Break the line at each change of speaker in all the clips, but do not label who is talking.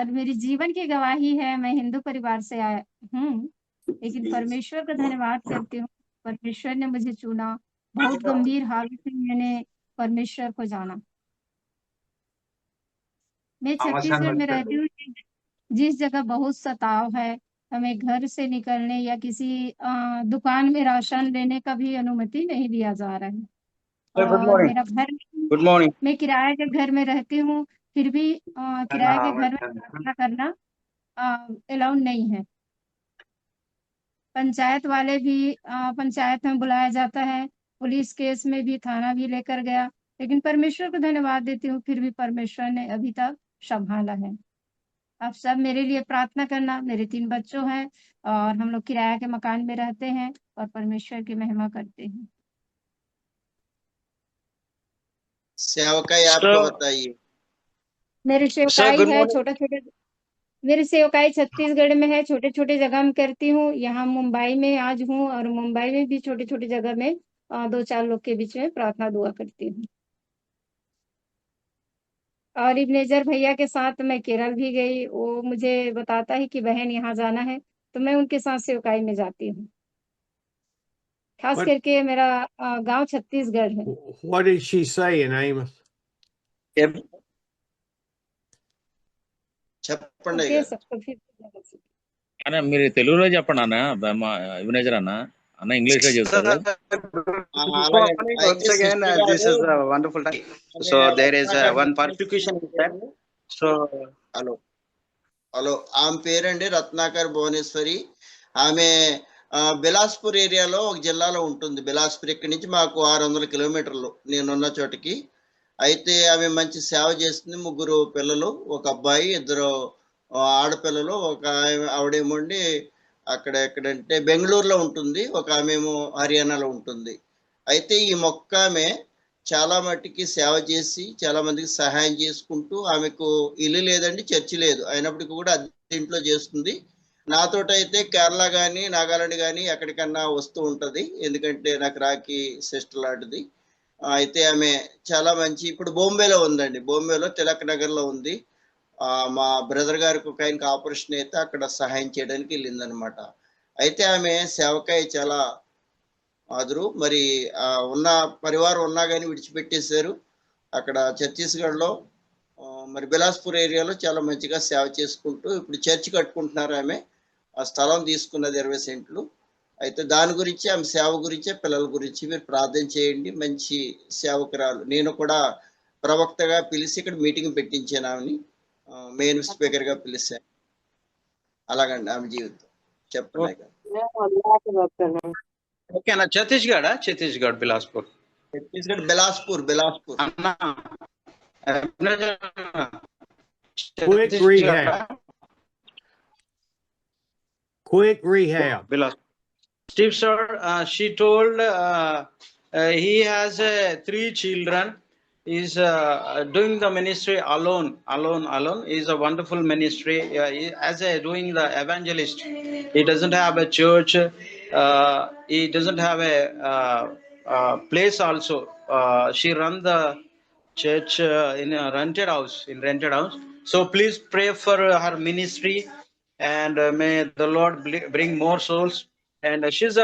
और मेरी जीवन की गवाही है, मैं हिंदू परिवार से आया हूँ, लेकिन परमेश्वर का धन्यवाद करती हूँ, परमेश्वर ने मुझे चुना। बहुत गंभीर हालत में मैंने परमेश्वर को जाना। मैं छत्तीसगढ़ में रहती हूँ, जिस जगह बहुत सताव है, हमें घर से निकलने या किसी दुकान में राशन लेने का भी अनुमति नहीं दिया जा रहा है।
Sir, good
और
morning.
मेरा घर
Good morning.
मैं किराए के घर में रहती हूँ, फिर भी किराए के घर में प्रार्थना करना अलाउड नहीं है। पंचायत वाले भी पंचायत में बुलाया जाता है, पुलिस केस में भी थाना भी लेकर गया, लेकिन परमेश्वर को धन्यवाद देती हूँ, फिर भी परमेश्वर ने अभी तक संभाला है। आप सब मेरे लिए प्रार्थना करना। मेरे 3 बच्चों हैं और हम लोग किराया के मकान में रहते हैं और परमेश्वर की महिमा करते हैं।
सेवकाई आपको बताइए।
मेरी
Sir,
सेवकाई
good
है
morning.
छोटे-छोटे मेरी सेवकाई छत्तीसगढ़ में है, छोटे-छोटे जगह में करती हूँ। यहाँ मुंबई में आज हूँ और मुंबई में भी छोटे-छोटे जगह में 2-4 लोग के बीच में प्रार्थना दुआ करती हूँ। और इब्नेजर भैया के साथ मैं केरल भी गई, वो मुझे बताता है कि बहन यहाँ जाना है, तो मैं उनके साथ सेवकाई में जाती हूँ। खास
What-
करके मेरा गाँव छत्तीसगढ़ है।
What did she say in Amos?
చెప్పండి
ఓకే
అయ్యగారు.
सबको फिर
అన్న మీరు తెలుగులో చెప్పండి అన్న యువనేజర్ అన్న అన్న ఇంగ్లీష్ లో చెప్తారు
అలాగే.
Once again, this is a wonderful time. So there is one persecution is there. So
hello hello ఆమె పేరండి రత్నాకర్ భువనేశ్వరి. ఆమె బిలాస్పూర్ ఏరియాలో ఒక జిల్లాలో ఉంటుంది. బిలాస్పూర్ ఇక్కడి నుంచి మాకు 600 కిలోమీటర్లు నేనున్న చోటికి. అయితే ఆమె మంచి సేవ చేస్తుంది. 3 పిల్లలు, ఒక అబ్బాయి, 2 ఆడపిల్లలు. ఒక ఆవిడేమోండి అక్కడ ఎక్కడంటే బెంగళూరులో ఉంటుంది, ఒక ఆమెమో హర్యానాలో ఉంటుంది. అయితే ఈ మొక్క ఆమె చాలా మట్టికి సేవ చేసి చాలా మందికి సహాయం చేసుకుంటూ, ఆమెకు ఇల్లు లేదండి, చర్చి లేదు, అయినప్పటికీ కూడా ఇంట్లో చేస్తుంది. నాతోటైతే కేరళ కానీ నాగాలాండ్ కానీ ఎక్కడికన్నా వస్తూ ఉంటుంది, ఎందుకంటే నాకు రాఖీ సిస్టర్ లాంటిది. అయితే ఆమె చాలా మంచి, ఇప్పుడు బాంబేలో ఉందండి, బాంబేలో తిలక్ నగర్లో ఉంది. మా బ్రదర్ గారికి ఒక ఆయనకి ఆపరేషన్ అయితే అక్కడ సహాయం చేయడానికి వెళ్ళిందనమాట. అయితే ఆమె సేవకాయ చాలా ఆదురు. మరి ఉన్న పరివారం ఉన్నా కానీ విడిచిపెట్టేశారు. అక్కడ ఛత్తీస్గఢ్లో మరి బిలాస్పూర్ ఏరియాలో చాలా మంచిగా సేవ చేసుకుంటూ ఇప్పుడు చర్చి కట్టుకుంటున్నారు. ఆమె ఆ స్థలం తీసుకున్నది 20 సెంట్లు. అయితే దాని గురించి, ఆమె సేవ గురించే, పిల్లల గురించి మీరు ప్రార్థన చేయండి. మంచి సేవకురాలు. నేను కూడా ప్రవక్తగా పిలిచి ఇక్కడ మీటింగ్ పెట్టించాను ఆమెని, మెయిన్ స్పీకర్ గా పిలిచాను. అలాగండి ఆమె జీవితం. చెప్పండి.
okay, na Chhattisgarh, Bilaspur.
Chhattisgarh Bilaspur.
Quick rehab.
Bilaspur. Steve sir, she told he has 3 children. He's doing the ministry alone. He's a wonderful ministry. He, as a doing the evangelist, he doesn't have a church. He doesn't have a place also. She run the church in a rented house. So please pray for her ministry, and may the Lord bring more souls. And she's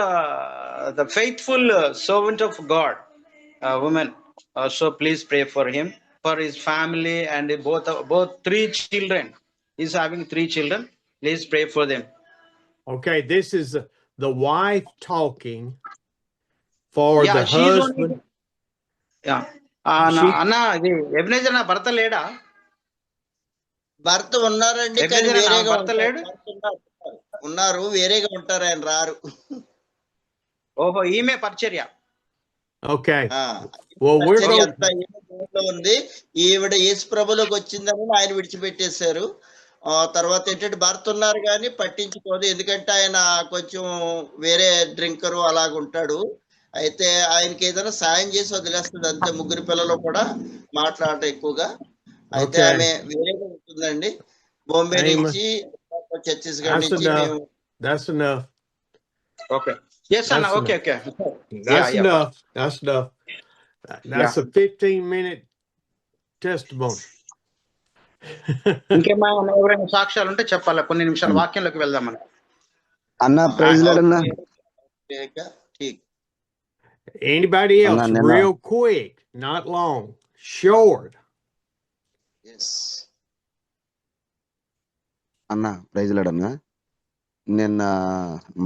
the faithful servant of God, woman. So please pray for him, for his family, and both 3 children. He's having 3 children. Please pray for them.
Okay, this is the wife talking for the
she's
husband.
అన్న ఇది Ebenezer నా భర్త లేడా?
భర్త ఉన్నారండి, కానీ వేరేగా ఉంటారు. ఉన్నారు, వేరేగా ఉంటారు, ఆయన రారు.
ఓహో, ఈమె పరిచర్య.
ఓకే,
ఉంది. ఈవిడ యేసు ప్రభులోకి వచ్చిందని ఆయన విడిచిపెట్టేశారు. తర్వాత ఏంటంటే భర్త ఉన్నారు కానీ పట్టించుకోదు, ఎందుకంటే ఆయన కొంచెం వేరే డ్రింకరు అలాగుంటాడు. అయితే ఆయనకి ఏదైనా సాయం చేసి వదిలేస్తుంది అంతే. 3 పిల్లలు కూడా మాట్లాడటం ఎక్కువగా. అయితే ఆమె వేరేగా ఉంటుందండి, బాంబే నుంచి, ఛత్తీస్గఢ్ నుంచి.
That's enough.
Okay. Yes, Anna. Okay.
That's enough. That's a 15-minute testimony.
ఇంకేమైనా ఎవరైనా సాక్ష్యాలు ఉంటే చెప్పాలి. కొన్ని నిమిషాలు వాక్యంలోకి వెళ్దాం మనం.
అన్న ప్రైజ్ లార్డ్ అన్న.
ठीक
Anybody else?
Anna,
Real quick, not long, short.
yes
అన్న ప్రైజ్ లార్డ్ అన్న. నిన్న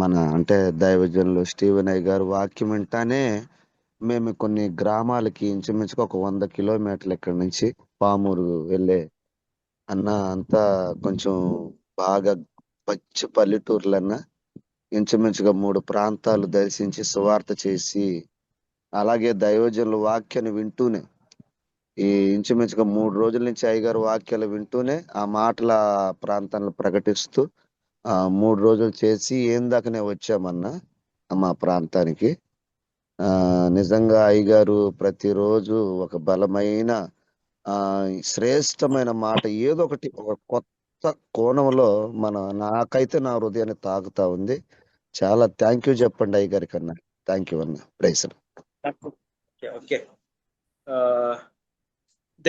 మన అంటే దైవజనులు స్టీవెన్ అయ్య గారు వాక్యం వింటానే మేము కొన్ని గ్రామాలకి ఇంచుమించుగా ఒక 100 కిలోమీటర్లు ఇక్కడ నుంచి పామూరు వెళ్ళే అన్న అంతా కొంచెం బాగా పచ్చి పల్లెటూర్లన్నా ఇంచుమించుగా 3 ప్రాంతాలు దర్శించి సువార్త చేసి అలాగే దైవజనుల వాక్యాన్ని వింటూనే ఈ ఇంచుమించుగా 3 రోజుల నుంచి అయ్యగారు వాక్యాలు వింటూనే ఆ మాటల ప్రాంతాలను ప్రకటిస్తూ 3 రోజులు చేసి ఏం దాకానే వచ్చామన్నా మా ప్రాంతానికి. నిజంగా అయ్యగారు ప్రతిరోజు ఒక బలమైన శ్రేష్టమైన మాట ఏదో ఒకటి ఒక కొత్త కోణంలో నాకైతే నా హృదయాన్ని తాకుతా ఉంది. చాలా థ్యాంక్ యూ చెప్పండి అయ్యగారి కన్నా. థ్యాంక్ యూ అన్న. ప్రైజ్.
ఓకే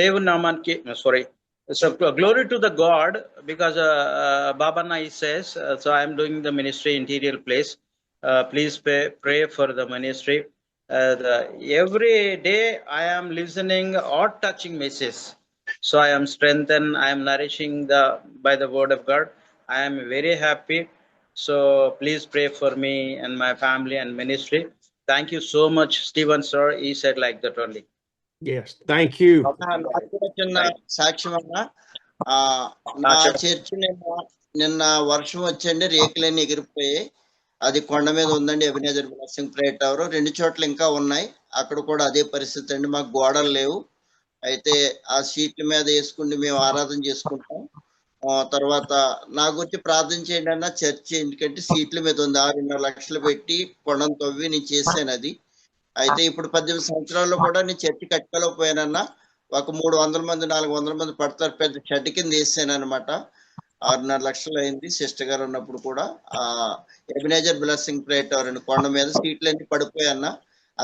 దేవుని నామానికి sorry. So glory to the God, because Baba Nai says, so I am doing the ministry interior place. Please pray for the ministry. Every day I am listening or touching messages. So I am strengthened. I am nourishing by the word of God. I am very happy. So please pray for me and my family and ministry. Thank you so much, Stephen sir. He said like that only.
Yes, thank you.
చిన్న సాక్ష్యం అన్న. నా church నిన్న వర్షం వచ్చండి, రేకులన్నీ ఎగిరిపోయాయి. అది కొండ మీద ఉందండి, ఎబినేజర్ బ్లెస్సింగ్ ప్రేయర్ టవర్. 2 చోట్ల ఇంకా ఉన్నాయి. అక్కడ కూడా అదే పరిస్థితి అండి. మాకు గోడలు లేవు. అయితే ఆ సీట్ల మీద వేసుకుని మేము ఆరాధన చేసుకుంటాం. తర్వాత నా గురించి ప్రార్థన చేయండి అన్న. చర్చ్ ఎందుకంటే సీట్ల మీద ఉంది. 6.5 లక్షలు పెట్టి కొండను తవ్వి నేను చేశాను అది. అయితే ఇప్పుడు 18 సంవత్సరాల్లో కూడా నేను చర్చి కట్టుకోలేకపోయానన్నా. ఒక 300 మంది 400 మంది పడతారు, పెద్ద షెడ్ కింద వేసాను అనమాట. 6.5 లక్షలు అయింది సిస్టర్ గారు ఉన్నప్పుడు కూడా. ఎబినేజర్ బ్లెస్సింగ్ ప్రేయర్ టవర్ అండి, కొండ మీద సీట్లు అన్ని పడిపోయాన్న.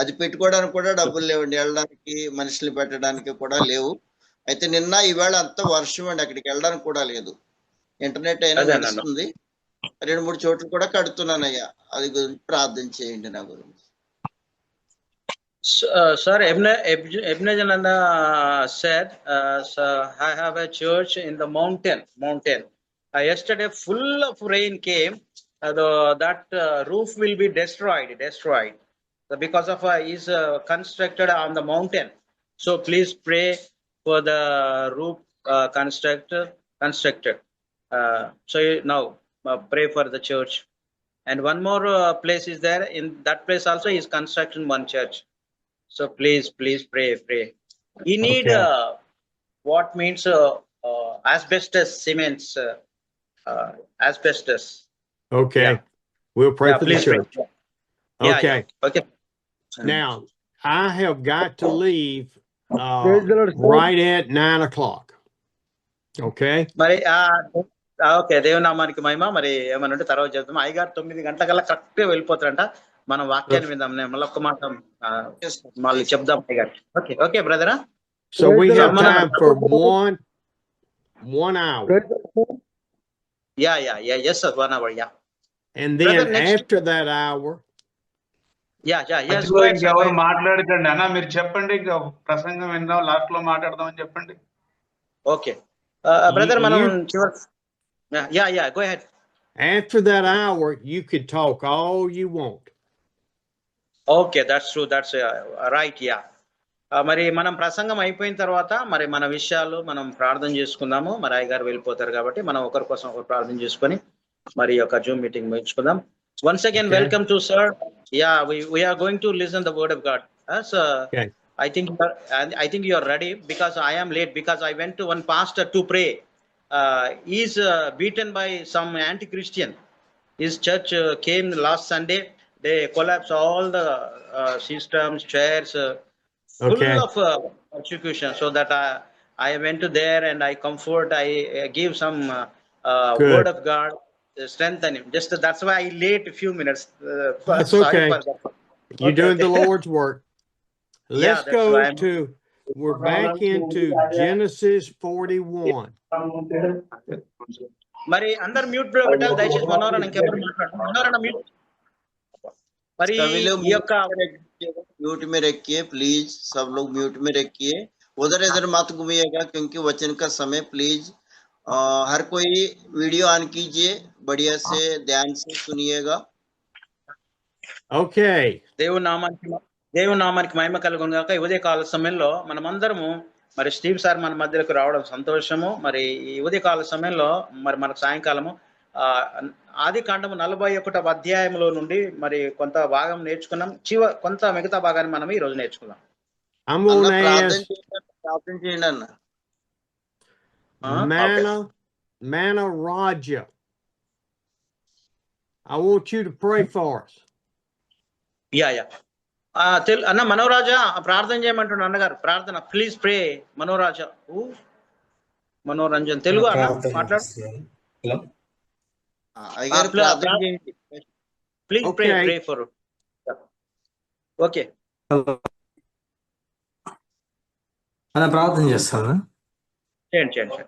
అది పెట్టుకోవడానికి కూడా డబ్బులు లేవండి, వెళ్ళడానికి మనుషులు పెట్టడానికి కూడా లేవు. అయితే నిన్న ఈవేళ అంత వర్షం అండి, అక్కడికి వెళ్ళడానికి కూడా లేదు. ఇంటర్నెట్ అయినా నడుస్తుంది. 2-3 చోట్ల కూడా కడుతున్నానయ్యా. అది గురించి ప్రార్థన చేయండి నా గురించి.
Sir, Ebnejananda said, so I have a church in the mountain. Yesterday, full of rain came. That roof will be destroyed. So because of is constructed on the mountain. So please pray for the roof constructed. So now pray for the church. And one more place is there. In that place also is constructing one church. So please pray. You need what means asbestos cements, asbestos.
Okay.
Yeah.
We'll pray for the
please
church.
pray.
Okay.
Okay.
Now, I have got to leave right at 9 o'clock. Okay.
మరి okay, దేవునామానికి మహిమ. మరి ఏమనంటే తర్వాత చెప్తాం. అయ్యగారు 9 గంటలకల్లా correct గా వెళ్ళిపోతారంట. మనం వాక్యాన్ని విందాం. నేను మళ్ళీ ఒక్క మాట మళ్ళీ చెప్దాం అయ్యగారు. Okay బ్రదరా.
So we have time for one hour.
Yeah. Yes sir, 1 hour. Yeah.
And then
Brother,
after that hour.
Yeah. Yes.
ఎవరు మాట్లాడకండి అన్న, మీరు చెప్పండి. ప్రసంగం విందాం, లాస్ట్ లో మాట్లాడదామని చెప్పండి.
ఓకే బ్రదర్, మనం yeah, go ahead.
After that hour, you could talk all you want.
Okay, that's true. That's right. Yeah. మరి మనం ప్రసంగం అయిపోయిన తర్వాత మరి మన విషయాలు మనం ప్రార్థన చేసుకుందాము. మరి అయ్యగారు వెళ్ళిపోతారు కాబట్టి మనం ఒకరి కోసం ఒకరు ప్రార్థన చేసుకొని మరి యొక్క జూమ్ మీటింగ్ ముగించుకుందాం. Once again, welcome to sir. Yeah, we are going to listen the word of God. So
Okay.
I think you are ready, because I am late because I went to one pastor to pray. He's beaten by some anti-Christian. His church came last Sunday. They collapsed all the systems, chairs, full of persecution. So that I went to there and I comfort. I give some word of God, strengthen him. Just that's why I late a few minutes.
That's okay. You're doing the Lord's work. Let's go to we're back into Genesis 41.
మరి అందరు mute లో పెట్టాలి దయచేసి. మనోరణ ఇంకెవరు మాట్లాడరు. Manorana mute. మరి
सभी लोग
ఈ యొక్క
म्यूट में रखिए प्लीज, सब लोग म्यूट में रखिए, उधर इधर मत घूमिएगा क्योंकि वचन का समय। प्लीज हर कोई वीडियो ऑन कीजिए, बढ़िया से ध्यान से सुनिएगा।
Okay.
దేవుని నామానికి మహిమ కలుగును గాక. ఈ ఉదయకాల సమయంలో మనమందరము మరి స్టీవ్ సార్ మన మధ్యలోకి రావడం సంతోషము. మరి ఈ ఉదయకాల సమయంలో మరి మనకు సాయంకాలము ఆది కాండము 41వ అధ్యాయంలో నుండి మరి కొంత భాగం నేర్చుకున్నాం. కొంత మిగతా భాగాన్ని మనం ఈ రోజు నేర్చుకున్నాం.
ప్రార్థన చేయండి అన్న.
Mana Raja, I want you to pray for us.
Yeah అన్న మనోరాజా ప్రార్థన చేయమంటున్నా అన్నగారు. ప్రార్థన ప్లీజ్ ప్రే. మనోరాజా మనోరంజన్ తెలుగు అన్న మాట్లాడు. Please pray for. ఓకే
అన్న ప్రార్థన చేస్తాను.
చేయండి.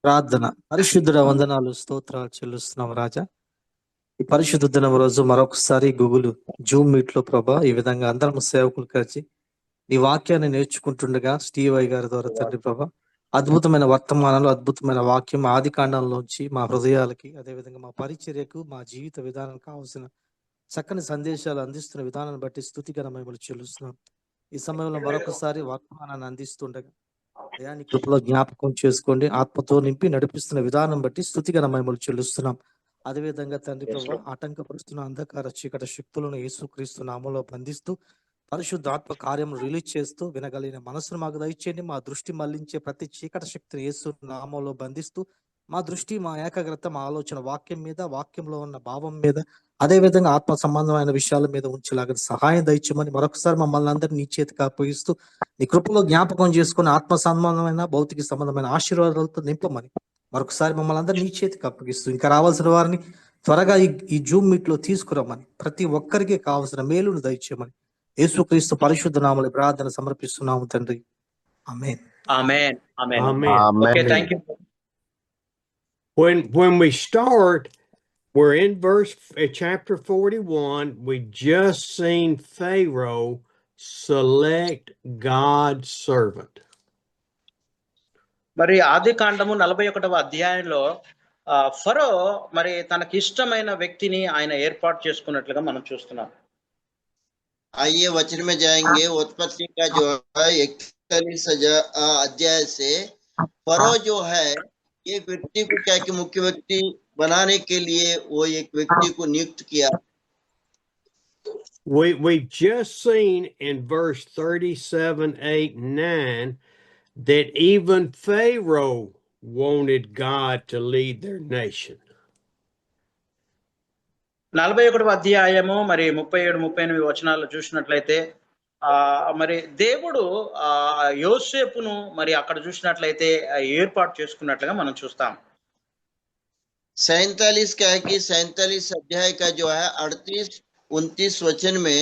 ప్రార్థన. పరిశుద్ధుడ వందనాలు స్తోత్రాలు చెల్లిస్తున్నాం రాజా. ఈ పరిశుద్ధ దినం రోజు మరొకసారి గూగుల్ జూమ్ మీట్ లో ప్రభా ఈ విధంగా అందరం సేవకులు కలిసి నీ వాక్యాన్ని నేర్చుకుంటుండగా స్టీవ్ ఐ గారి ద్వారా తండ్రి ప్రభా అద్భుతమైన వర్తమానాలు, అద్భుతమైన వాక్యం ఆది కాండంలోంచి మా హృదయాలకి, అదేవిధంగా మా పరిచర్యకు, మా జీవిత విధానానికి కావాల్సిన చక్కని సందేశాలు అందిస్తున్న విధానాన్ని బట్టి స్తుతిగల మహిమలు చెల్లిస్తున్నాం. ఈ సమయంలో మరొకసారి వర్తమానాన్ని అందిస్తుండగా దయాన్ని కృపలో జ్ఞాపకం చేసుకోండి. ఆత్మతో నింపి నడిపిస్తున్న విధానం బట్టి స్తుతిగల మహిమలు చెల్లిస్తున్నాం. అదేవిధంగా తండ్రి ప్రభు ఆటంకపరుస్తున్న అంధకార చీకటి శక్తులను యేసుక్రీస్తు నామంలో బంధిస్తూ పరిశుద్ధ ఆత్మ కార్యం రిలీజ్ చేస్తూ వినగలిగిన మనసును మాకు దయచేయండి. మా దృష్టి మళ్లించే ప్రతి చీకటి శక్తిని యేసు నామంలో బంధిస్తూ మా దృష్టి, మా ఏకాగ్రత, మా ఆలోచన వాక్యం మీద, వాక్యంలో ఉన్న భావం మీద, అదేవిధంగా ఆత్మ సంబంధమైన విషయాల మీద ఉంచేలాగా సహాయం దయచేయమని మరొకసారి మమ్మల్ని అందరినీ నీ చేతికి అప్పగిస్తూ నీ కృపలో జ్ఞాపకం చేసుకుని ఆత్మ సంబంధమైన, భౌతిక సంబంధమైన ఆశీర్వాదాలతో నింపమని మరొకసారి మమ్మల్ని అందరినీ నీ చేతికి అప్పగిస్తూ ఇంకా రావాల్సిన వారిని త్వరగా ఈ జూమ్ మీట్ లో తీసుకురమ్మని, ప్రతి ఒక్కరికి కావాల్సిన మేలును దయచేయమని యేసుక్రీస్తు పరిశుద్ధ నామములో ప్రార్థన సమర్పిస్తున్నాము తండ్రి. ఆమేన్.
ఆమేన్. ఆమేన్.
Amen.
Okay thank you.
When we start, we're in chapter 41. We just seen Pharaoh select God's servant.
మరి ఆది కాండము 41వ అధ్యాయంలో ఫరో మరి తనకి ఇష్టమైన వ్యక్తిని ఆయన ఏర్పాటు చేసుకున్నట్లుగా మనం చూస్తున్నాం.
आइए वचन में जाएंगे। उत्पत्ति का जो है 41 अध्याय से फरो जो है एक व्यक्ति को क्या कि मुख्य व्यक्ति बनाने के लिए वो एक व्यक्ति को नियुक्त किया।
We've just seen in verse 37, 8, 9 that even Pharaoh wanted God to lead their nation.
41వ అధ్యాయము మరి 37, 38 వచనాల్లో చూసినట్లయితే మరి దేవుడు యోసేపును మరి అక్కడ చూసినట్లయితే ఏర్పాటు చేసుకున్నట్లుగా మనం చూస్తాం.
47 क्या है कि 47 अध्याय का जो है 38-29 वचन में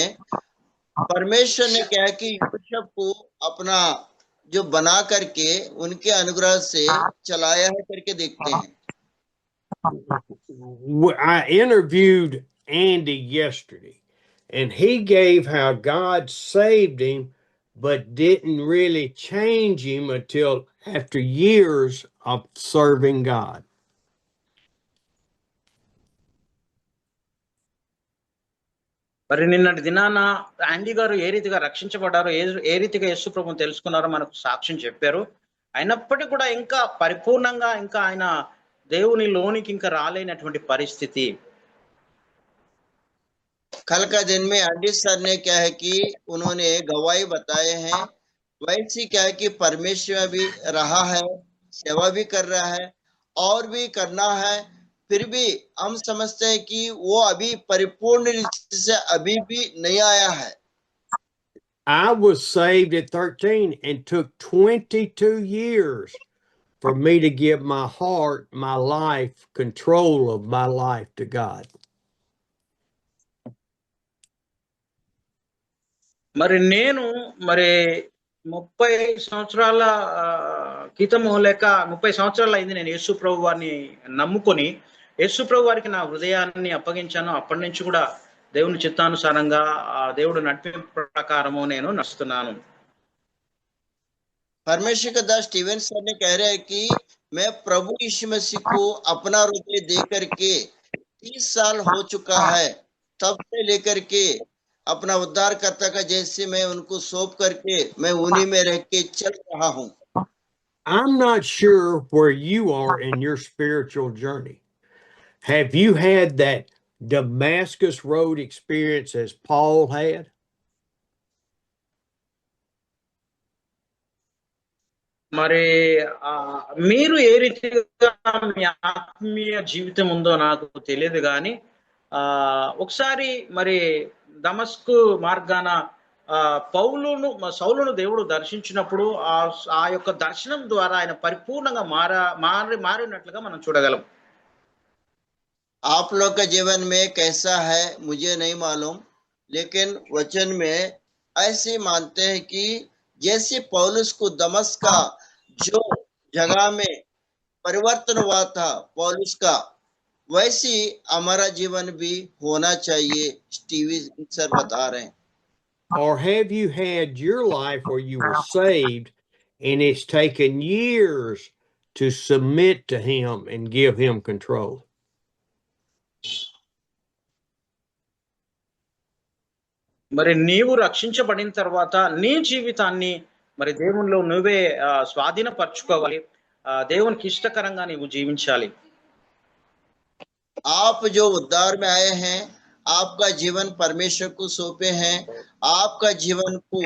परमेश्वर ने क्या है कि यूसुफ को अपना जो बना करके उनके अनुग्रह से चलाया है करके देखते हैं।
I interviewed Andy yesterday, and he gave how God saved him, but didn't really change him until after years of serving God.
మరి నిన్నటి దినాన ఆండీ గారు ఏ రీతిగా రక్షించబడ్డారో, ఏ రీతిగా యేసు ప్రభువును తెలుసుకున్నారో మనకు సాక్ష్యం చెప్పారు. అయినప్పటికీ కూడా ఇంకా పరిపూర్ణంగా ఇంకా ఆయన దేవుని లోనికి ఇంకా రాలేనటువంటి పరిస్థితి.
कल का दिन में आंडी सर ने क्या है कि उन्होंने गवाही बताए हैं, वैसे क्या है कि परमेश्वर भी रहा है, सेवा भी कर रहा है और भी करना है, फिर भी हम समझते हैं कि वो अभी परिपूर्ण रीति से अभी भी नहीं आया है।
I was saved at 13 and took 22 years for me to give my heart, my life, control of my life to God.
మరి నేను మరి 30 సంవత్సరాల క్రితము లేక 30 సంవత్సరాలు అయింది నేను యేసు ప్రభు వారిని నమ్ముకొని యేసు ప్రభు వారికి నా హృదయాన్ని అప్పగించాను. అప్పటి నుంచి కూడా దేవుని చిత్తానుసారంగా దేవుడు నడిపింపు ప్రకారము నేను నడుస్తున్నాను.
परमेश्वर का दास स्टीवन सर ने कह रहे हैं कि मैं प्रभु यीशु मसीह को अपना हृदय दे करके 30 साल हो चुका है, तब से लेकर के अपना उद्धारकर्ता का जैसे मैं उनको सौंप करके मैं उन्हीं में रह के चल रहा हूँ.
I'm not sure where you are in your spiritual journey. Have you had that Damascus Road experience as Paul had?
మరి మీరు ఏ రీతిగా మీ ఆత్మీయ జీవితం ఉందో నాకు తెలియదు కానీ ఒకసారి మరి దమస్కు మార్గాన సౌలును దేవుడు దర్శించినప్పుడు ఆ యొక్క దర్శనం ద్వారా ఆయన పరిపూర్ణంగా మారినట్లుగా మనం చూడగలం.
आप लोग का जीवन में कैसा है मुझे नहीं मालूम, लेकिन वचन में ऐसे मानते हैं कि जैसे पौलुस को दमस्क का जो जगह में परिवर्तन हुआ था पौलुस का, वैसे हमारा जीवन भी होना चाहिए, स्टीवी सर बता रहे हैं.
Or have you had your life where you were saved and it's taken years to submit to him and give him control?
మరి నీవు రక్షించబడిన తర్వాత నీ జీవితాన్ని మరి దేవునిలో నువ్వే స్వాధీనపరచుకోవాలి, దేవునికి ఇష్టకరంగా నీవు జీవించాలి.
आप जो उद्धार में आए हैं, आपका जीवन परमेश्वर को सौंपे हैं, आपका जीवन को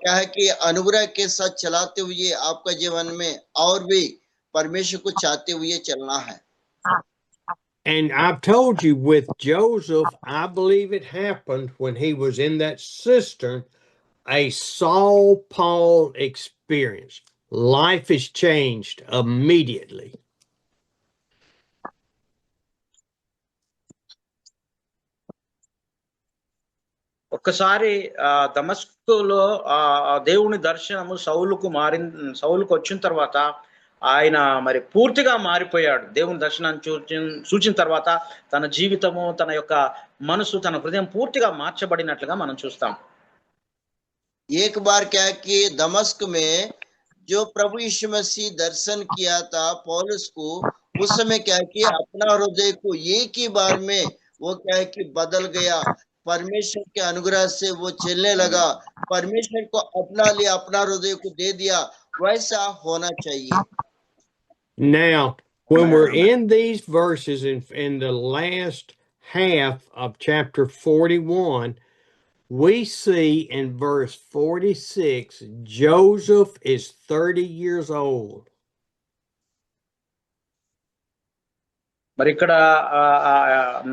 क्या है कि अनुग्रह के साथ चलाते हुए आपका जीवन में और भी परमेश्वर को चाहते हुए चलना है.
And I've told you with Joseph, I believe it happened when he was in that cistern, a Saul-Paul experience. Life is changed immediately.
ఒక్కసారి దమస్కులో దేవుని దర్శనము సౌలుకు వచ్చిన తర్వాత ఆయన మరి పూర్తిగా మారిపోయాడు. దేవుని దర్శనాన్ని చూచిన తర్వాత తన జీవితము, తన యొక్క మనసు, తన హృదయం పూర్తిగా మార్చబడినట్లుగా మనం చూస్తాం.
एक बार क्या कि दमस्क में जो प्रभु यीशु मसीह दर्शन किया था पौलुस को, उस समय क्या कि अपना हृदय को एक ही बार में वो क्या है कि बदल गया. परमेश्वर के अनुग्रह से वो चलने लगा, परमेश्वर को अपना लिया, अपना हृदय को दे दिया. वैसा होना चाहिए.
Now, when we're in these verses in the last half of chapter 41, we see in verse 46, Joseph is 30 years old.
మరి ఇక్కడ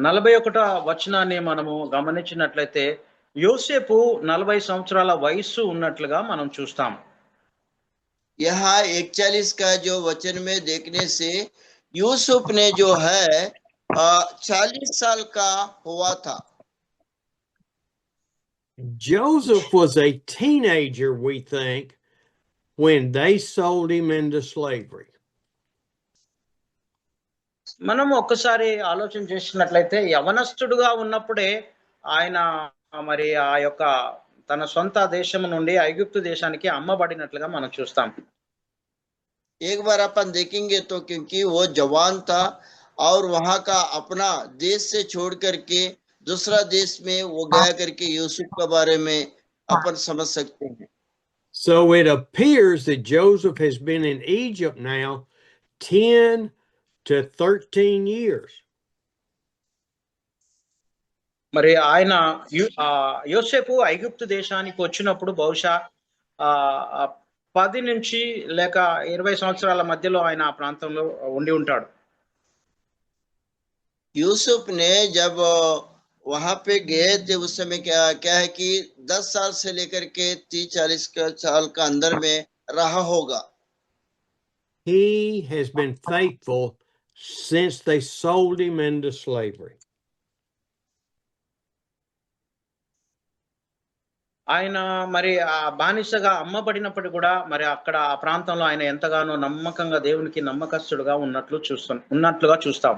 41వ వచనాన్ని మనము గమనించినట్లయితే యోసేపు 40 సంవత్సరాల వయస్సు ఉన్నట్లుగా మనం చూస్తాం.
यहाँ 41 का जो वचन में देखने से यूसुफ ने जो है 40 साल का हुआ था.
Joseph was a teenager, we think, when they sold him into slavery.
మనం ఒక్కసారి ఆలోచన చేసినట్లయితే యవనస్తుడుగా ఉన్నప్పుడే ఆయన మరి ఆ యొక్క తన సొంత దేశం నుండి ఐగుప్తు దేశానికి అమ్మబడినట్లుగా మనం చూస్తాం.
एक बार अपन देखेंगे तो क्योंकि वो जवान था और वहां का अपना देश से छोड़ करके दूसरा देश में वो गया करके यूसुफ के बारे में अपन समझ सकते हैं.
So it appears that Joseph has been in Egypt now 10 to 13 years.
మరి ఆయన యోసేపు ఐగుప్తు దేశానికి వచ్చినప్పుడు బహుశా 10 నుంచి లేక 20 సంవత్సరాల మధ్యలో ఆయన ఆ ప్రాంతంలో ఉండి ఉంటాడు.
यूसुफ ने जब वहां पे गए थे उस समय क्या है कि 10 साल से लेकर के 30-40 साल का अंदर में रहा होगा.
He has been faithful since they sold him into slavery.
ఆయన మరి ఆ బానిసగా అమ్మబడినప్పటికీ కూడా మరి అక్కడ ఆ ప్రాంతంలో ఆయన ఎంతగానో నమ్మకంగా దేవునికి నమ్మకస్తుడుగా ఉన్నట్లుగా చూస్తాం.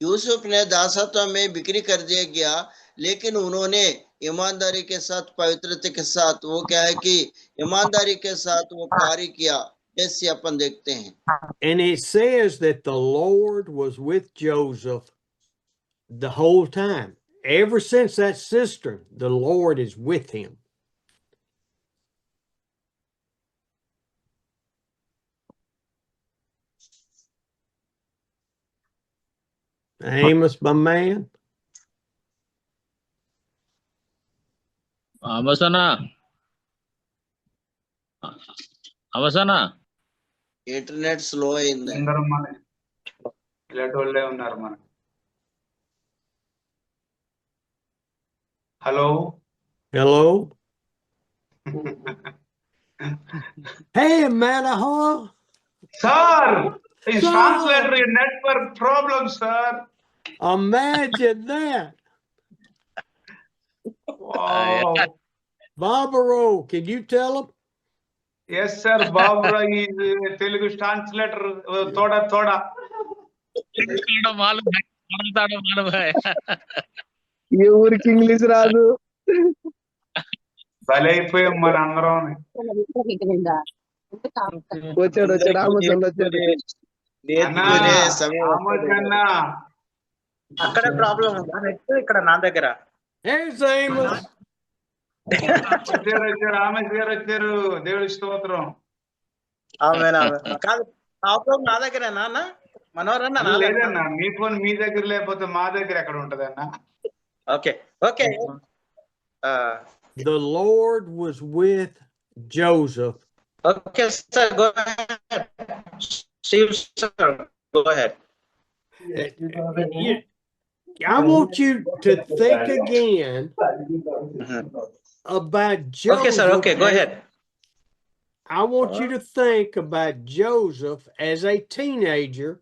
यूसुफ ने दासत्व में बिक्री कर दिया गया, लेकिन उन्होंने ईमानदारी के साथ, पवित्रता के साथ, वो क्या है कि ईमानदारी के साथ वो कार्य किया, जैसे अपन देखते हैं.
And it says that the Lord was with Joseph the whole time. Ever since that cistern, the Lord is with him. Amos, my man.
అవసనా అవసనా
ఇంటర్నెట్ స్లో అయింది.
అందరూ మన ఇలాంటి వాళ్ళే ఉన్నారు మన. Hello
Hello. Hey, Manahoe.
Sir, ఈ
Sir.
Translator network problem sir.
Imagine that. Barbaro, can you tell him?
Yes sir, బాబురా ఈ తెలుగు ట్రాన్స్లేటర్ తోడా తోడా.
ఏ ఊరికి ఇంగ్లీష్ రాదు.
భలే అయిపోయాం మన అందరం.
వచ్చాడు ఆమెజాన్ వచ్చాడు.
అన్నా
అక్కడ ప్రాబ్లం ఉందా నెట్? ఇక్కడ నా దగ్గర
Here's Amos.
వచ్చారు ఆమె గారు వచ్చారు. దేవుడి స్తోత్రం.
కాదు, ప్రాబ్లం నా దగ్గర నాన్న మనోరన్న నా దగ్గర.
లేదన్నా, మీ ఫోన్ మీ దగ్గర లేకపోతే మా దగ్గర ఎక్కడ ఉంటది అన్న.
Okay okay.
The Lord was with Joseph.
Okay, sir, go ahead. Steve, sir, go ahead.
I want you to think again about Joseph.
Okay, sir, okay, go ahead.
I want you to think about Joseph as a teenager,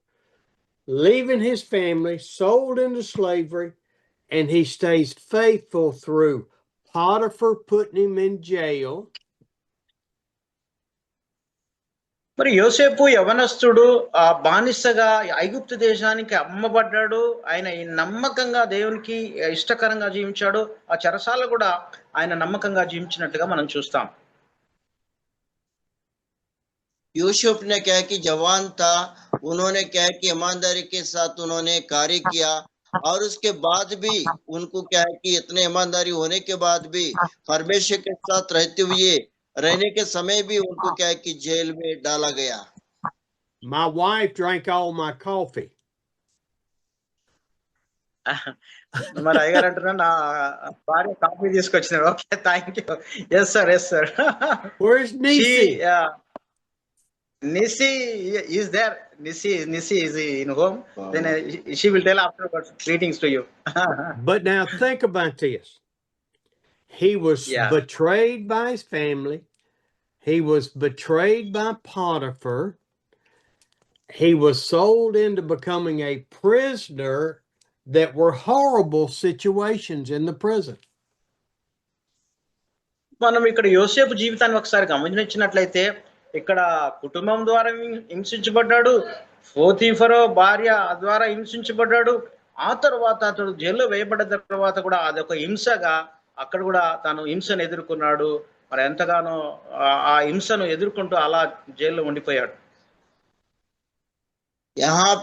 leaving his family, sold into slavery, and he stays faithful through Potiphar putting him in jail.
మరి యోసేపు యవనస్తుడు ఆ బానిసగా ఐగుప్తు దేశానికి అమ్మబడ్డాడు. ఆయన నమ్మకంగా దేవునికి ఇష్టకరంగా జీవించాడు. ఆ చెరసాల కూడా ఆయన నమ్మకంగా జీవించినట్టుగా మనం చూస్తాం.
यूसुफ ने क्या कि जवान था, उन्होंने क्या कि ईमानदारी के साथ उन्होंने कार्य किया, और उसके बाद भी उनको क्या है कि इतने ईमानदारी होने के बाद भी परमेश्वर के साथ रहने के समय भी उनको क्या है कि जेल में डाला गया.
My wife drank all my coffee.
మరి అయ్యగారు అంటున్నా నా భార్య కాఫీ తీసుకొచ్చినారు. Okay, thank you. Yes sir, yes sir.
Where's Nisi?
Nisi is there. Nisi is in home. Then she will tell afterwards. Greetings to you.
But now think about this. He was betrayed by his family. He was betrayed by Potiphar. He was sold into becoming a prisoner. That were horrible situations in the prison.
మనం ఇక్కడ యోసేపు జీవితాన్ని ఒకసారి గమనించినట్లయితే ఇక్కడ కుటుంబం ద్వారా హింసించబడ్డాడు, పోతీఫరు భార్య ద్వారా హింసించబడ్డాడు. ఆ తర్వాత అతడు జైల్లో వేయబడ్డ తర్వాత కూడా అదొక హింసగా అక్కడ కూడా తాను హింసను ఎదుర్కొన్నాడు. మరి ఎంతగానో ఆ హింసను ఎదుర్కొంటూ అలా జైల్లో ఉండిపోయాడు.
यहाँ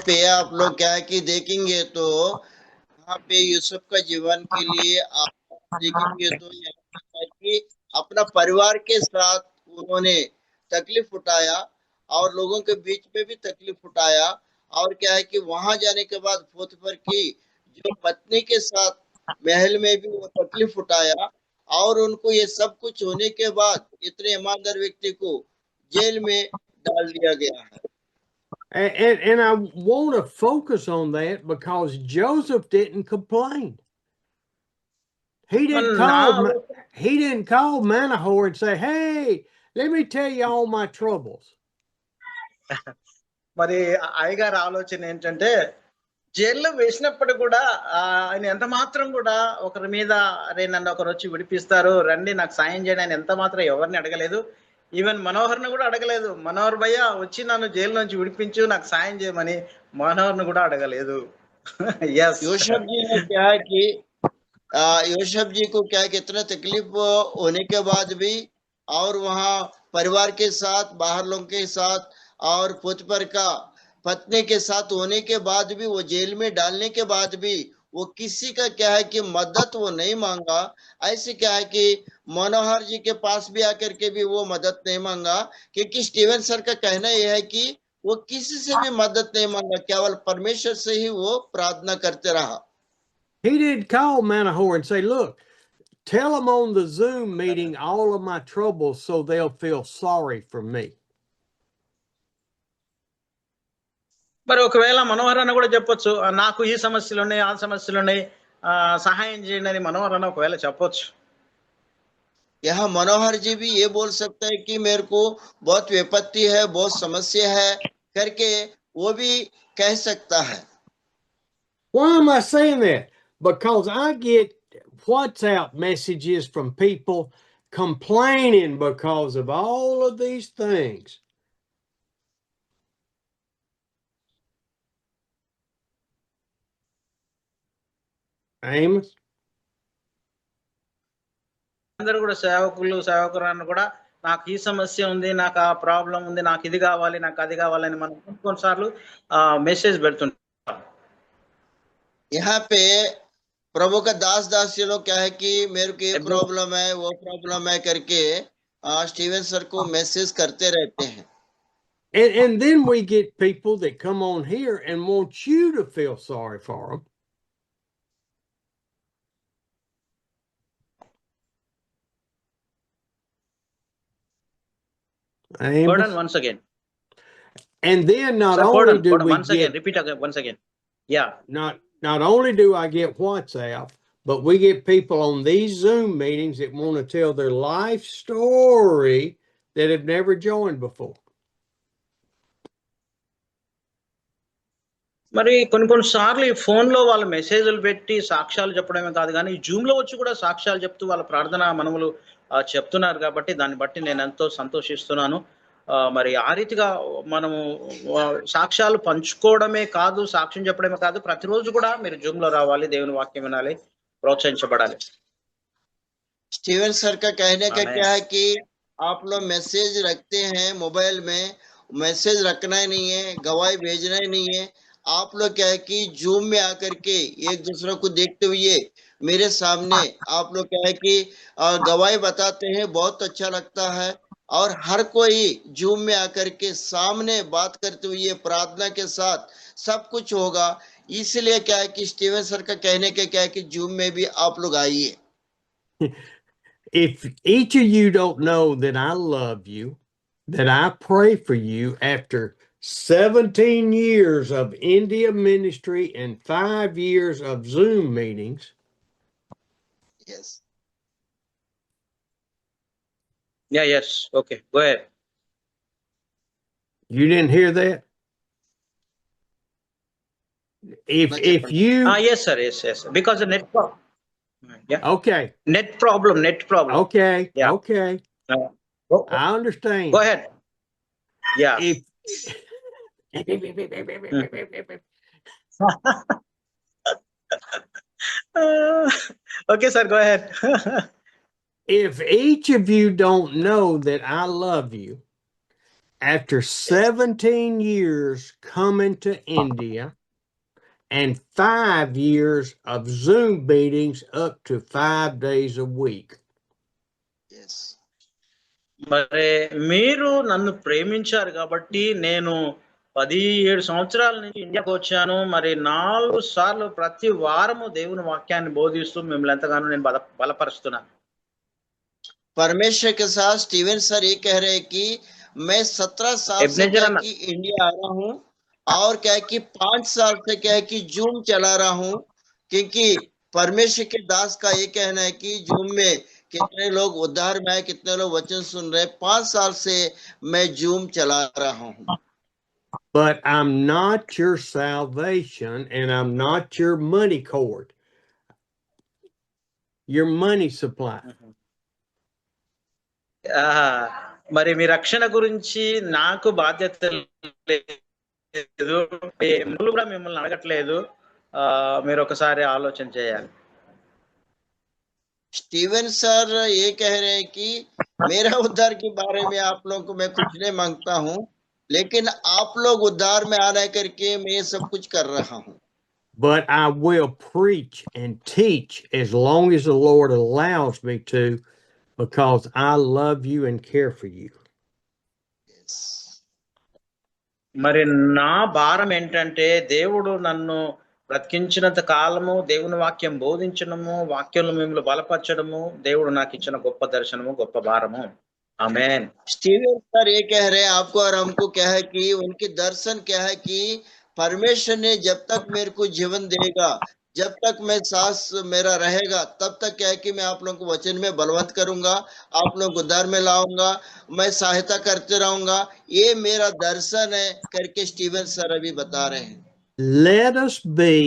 पे आप लोग क्या है कि देखेंगे तो यहाँ पे यूसुफ का जीवन के लिए आप देखेंगे तो यहाँ कि अपना परिवार के साथ उन्होंने तकलीफ उठाया, और लोगों के बीच में भी तकलीफ उठाया, और क्या है कि वहां जाने के बाद पोतीफर की जो पत्नी के साथ महल में भी वो तकलीफ उठाया, और उनको ये सब कुछ होने के बाद इतने ईमानदार व्यक्ति को जेल में डाल दिया गया है.
And I want to focus on that because Joseph didn't complain. He didn't call Manahoe and say, "Hey, let me tell you all my troubles."
మరి అయ్యగారు ఆలోచన ఏంటంటే జైల్లో వేసినప్పుడు కూడా ఆయన ఎంత మాత్రం కూడా ఒకరి మీద అరే నన్ను ఒకరు వచ్చి విడిపిస్తారు రండి నాకు సాయం చేయడం ఆయన ఎంత మాత్రం ఎవరిని అడగలేదు. ఈవెన్ మనోహర్ని కూడా అడగలేదు. మనోహర్ భయ్య వచ్చి నన్ను జైలు నుంచి విడిపించు నాకు సాయం చేయమని మనోహర్ని కూడా అడగలేదు. ఎస్
यूसुफ जी ने क्या है कि यूसुफ जी को क्या है कि इतना तकलीफ होने के बाद भी और वहाँ परिवार के साथ बाहर लोगों के साथ और पुत्र का पत्नी के साथ होने के बाद भी वो जेल में डालने के बाद भी वो किसी का क्या है कि मदद वो नहीं मांगा। ऐसे क्या है कि मनोहर जी के पास भी आकर के भी वो मदद नहीं मांगा, क्योंकि स्टीवन सर का कहना यह है कि वो किसी से भी मदद नहीं मांगा, केवल परमेश्वर से ही वो प्रार्थना करते रहा।
He didn't call Manohar and say, look, tell them on the Zoom meeting all of my troubles so they'll feel sorry for me.
మరి ఒకవేళ మనోహర్ అన్న కూడా చెప్పొచ్చు నాకు ఈ సమస్యలు ఉన్నాయి ఆ సమస్యలు ఉన్నాయి సహాయం చేయండి అని మనోహర్ అన్న ఒకవేళ చెప్పొచ్చు.
यहाँ मनोहर जी भी ये बोल सकता है कि मेरे को बहुत विपत्ति है, बहुत समस्या है करके वो भी कह सकता है।
Why am I saying that? Because I get WhatsApp messages from people complaining because of all of these things. Amos?
అందరూ కూడా సేవకురాన్ని కూడా నాకు ఈ సమస్య ఉంది నాకు ఆ ప్రాబ్లం ఉంది నాకు ఇది కావాలి నాకు అది కావాలని మనం కొన్నిసార్లు మెసేజ్ పెడుతుంటాం.
यहाँ पे प्रभु का दास दासी लोग क्या है कि मेरे को ये प्रॉब्लम है वो प्रॉब्लम है करके स्टीवन सर को मैसेज करते रहते हैं.
And then we get people that come on here and want you to feel sorry for them.
Hold on once again.
And then not
Sir,
only do we
once
get,
again, repeat again, once again. Yeah.
Not only do I get WhatsApp, but we get people on these Zoom meetings that want to tell their life story that have never joined before.
మరి కొన్నిసార్లు ఈ phone లో వాళ్ళ మెసేజ్లు పెట్టి సాక్ష్యాలు చెప్పడమే కాదు కానీ జూమ్ లో వచ్చి కూడా సాక్ష్యాలు చెప్తూ వాళ్ళ ప్రార్థన మనములు చెప్తున్నారు కాబట్టి దాన్ని బట్టి నేను ఎంతో సంతోషిస్తున్నాను. మరి ఆ రీతిగా మనము సాక్ష్యాలు పంచుకోవడమే కాదు సాక్ష్యం చెప్పడమే కాదు ప్రతిరోజు కూడా మీరు జూమ్ లో రావాలి దేవుని వాక్యం వినాలి ప్రోత్సహించబడాలి.
स्टीवन सर का कहने का क्या है कि आप लोग मैसेज रखते हैं मोबाइल में, मैसेज रखना ही नहीं है, गवाही भेजना ही नहीं है. आप लोग क्या है कि जूम में आकर के एक दूसरे को देखते हुए मेरे सामने आप लोग क्या है कि गवाही बताते हैं, बहुत अच्छा लगता है. और हर कोई जूम में आकर के सामने बात करते हुए प्रार्थना के साथ सब कुछ होगा. इसलिए क्या है कि स्टीवन सर का कहने का क्या है कि जूम में भी आप लोग आइए.
If each of you don't know that I love you, that I pray for you after 17 years of India ministry and 5 years of Zoom meetings.
Yes.
Yeah, yes. Okay, go ahead.
You didn't hear that? If you
yes sir, yes because the net problem. Yeah.
Okay.
Net problem.
Okay.
Yeah.
Okay. I understand.
Go ahead. Yeah. Okay sir, go ahead.
If each of you don't know that I love you after 17 years coming to India and 5 years of Zoom meetings up to 5 days a week.
Yes.
మరి మీరు నన్ను ప్రేమించారు కాబట్టి నేను 17 సంవత్సరాల నుంచి ఇండియాకు వచ్చాను. మరి 4 సార్లు ప్రతి వారము దేవుని వాక్యాన్ని బోధిస్తూ మిమ్మల్ని ఎంతగానో నేను బలపరుస్తున్నాను.
परमेश्वर के साथ स्टीवन सर ये कह रहे हैं कि मैं 17 साल से क्या कि इंडिया आ रहा हूँ और क्या है कि 5 साल से क्या है कि जूम चला रहा हूँ, क्योंकि परमेश्वर के दास का ये कहना है कि जूम में कितने लोग उद्धार में आए, कितने लोग वचन सुन रहे हैं. 5 साल से मैं जूम चला रहा हूँ.
but I'm not your salvation and I'm not your money cord, your money supply.
మరి మీ రక్షణ గురించి నాకు బాధ్యత లేదు, కూడా మిమ్మల్ని అడగట్లేదు. మీరు ఒకసారి ఆలోచన చేయాలి.
स्टीवन सर ये कह रहे हैं कि मेरा उद्धार के बारे में आप लोगों को मैं कुछ नहीं मांगता हूँ, लेकिन आप लोग उद्धार में आना करके मैं ये सब कुछ कर रहा हूँ.
But I will preach and teach as long as the Lord allows me to, because I love you and care for you.
Yes.
మరి నా భారం ఏంటంటే దేవుడు నన్ను బ్రతికించినంత కాలము దేవుని వాక్యం బోధించడము, వాక్యంలో మిమ్మల్ని బలపరచడము దేవుడు నాకు ఇచ్చిన గొప్ప దర్శనము, గొప్ప భారము. ఆమేన్.
स्टीवन सर ये कह रहे हैं आपको और हमको क्या है कि उनके दर्शन क्या है कि परमेश्वर ने जब तक मेरे को जीवन देगा, जब तक मैं सांस मेरा रहेगा, तब तक क्या है कि मैं आप लोगों को वचन में बलवंत करूंगा, आप लोग उद्धार में लाऊंगा, मैं सहायता करते रहूंगा. ये मेरा दर्शन है करके स्टीवन सर अभी बता रहे हैं.
Let us be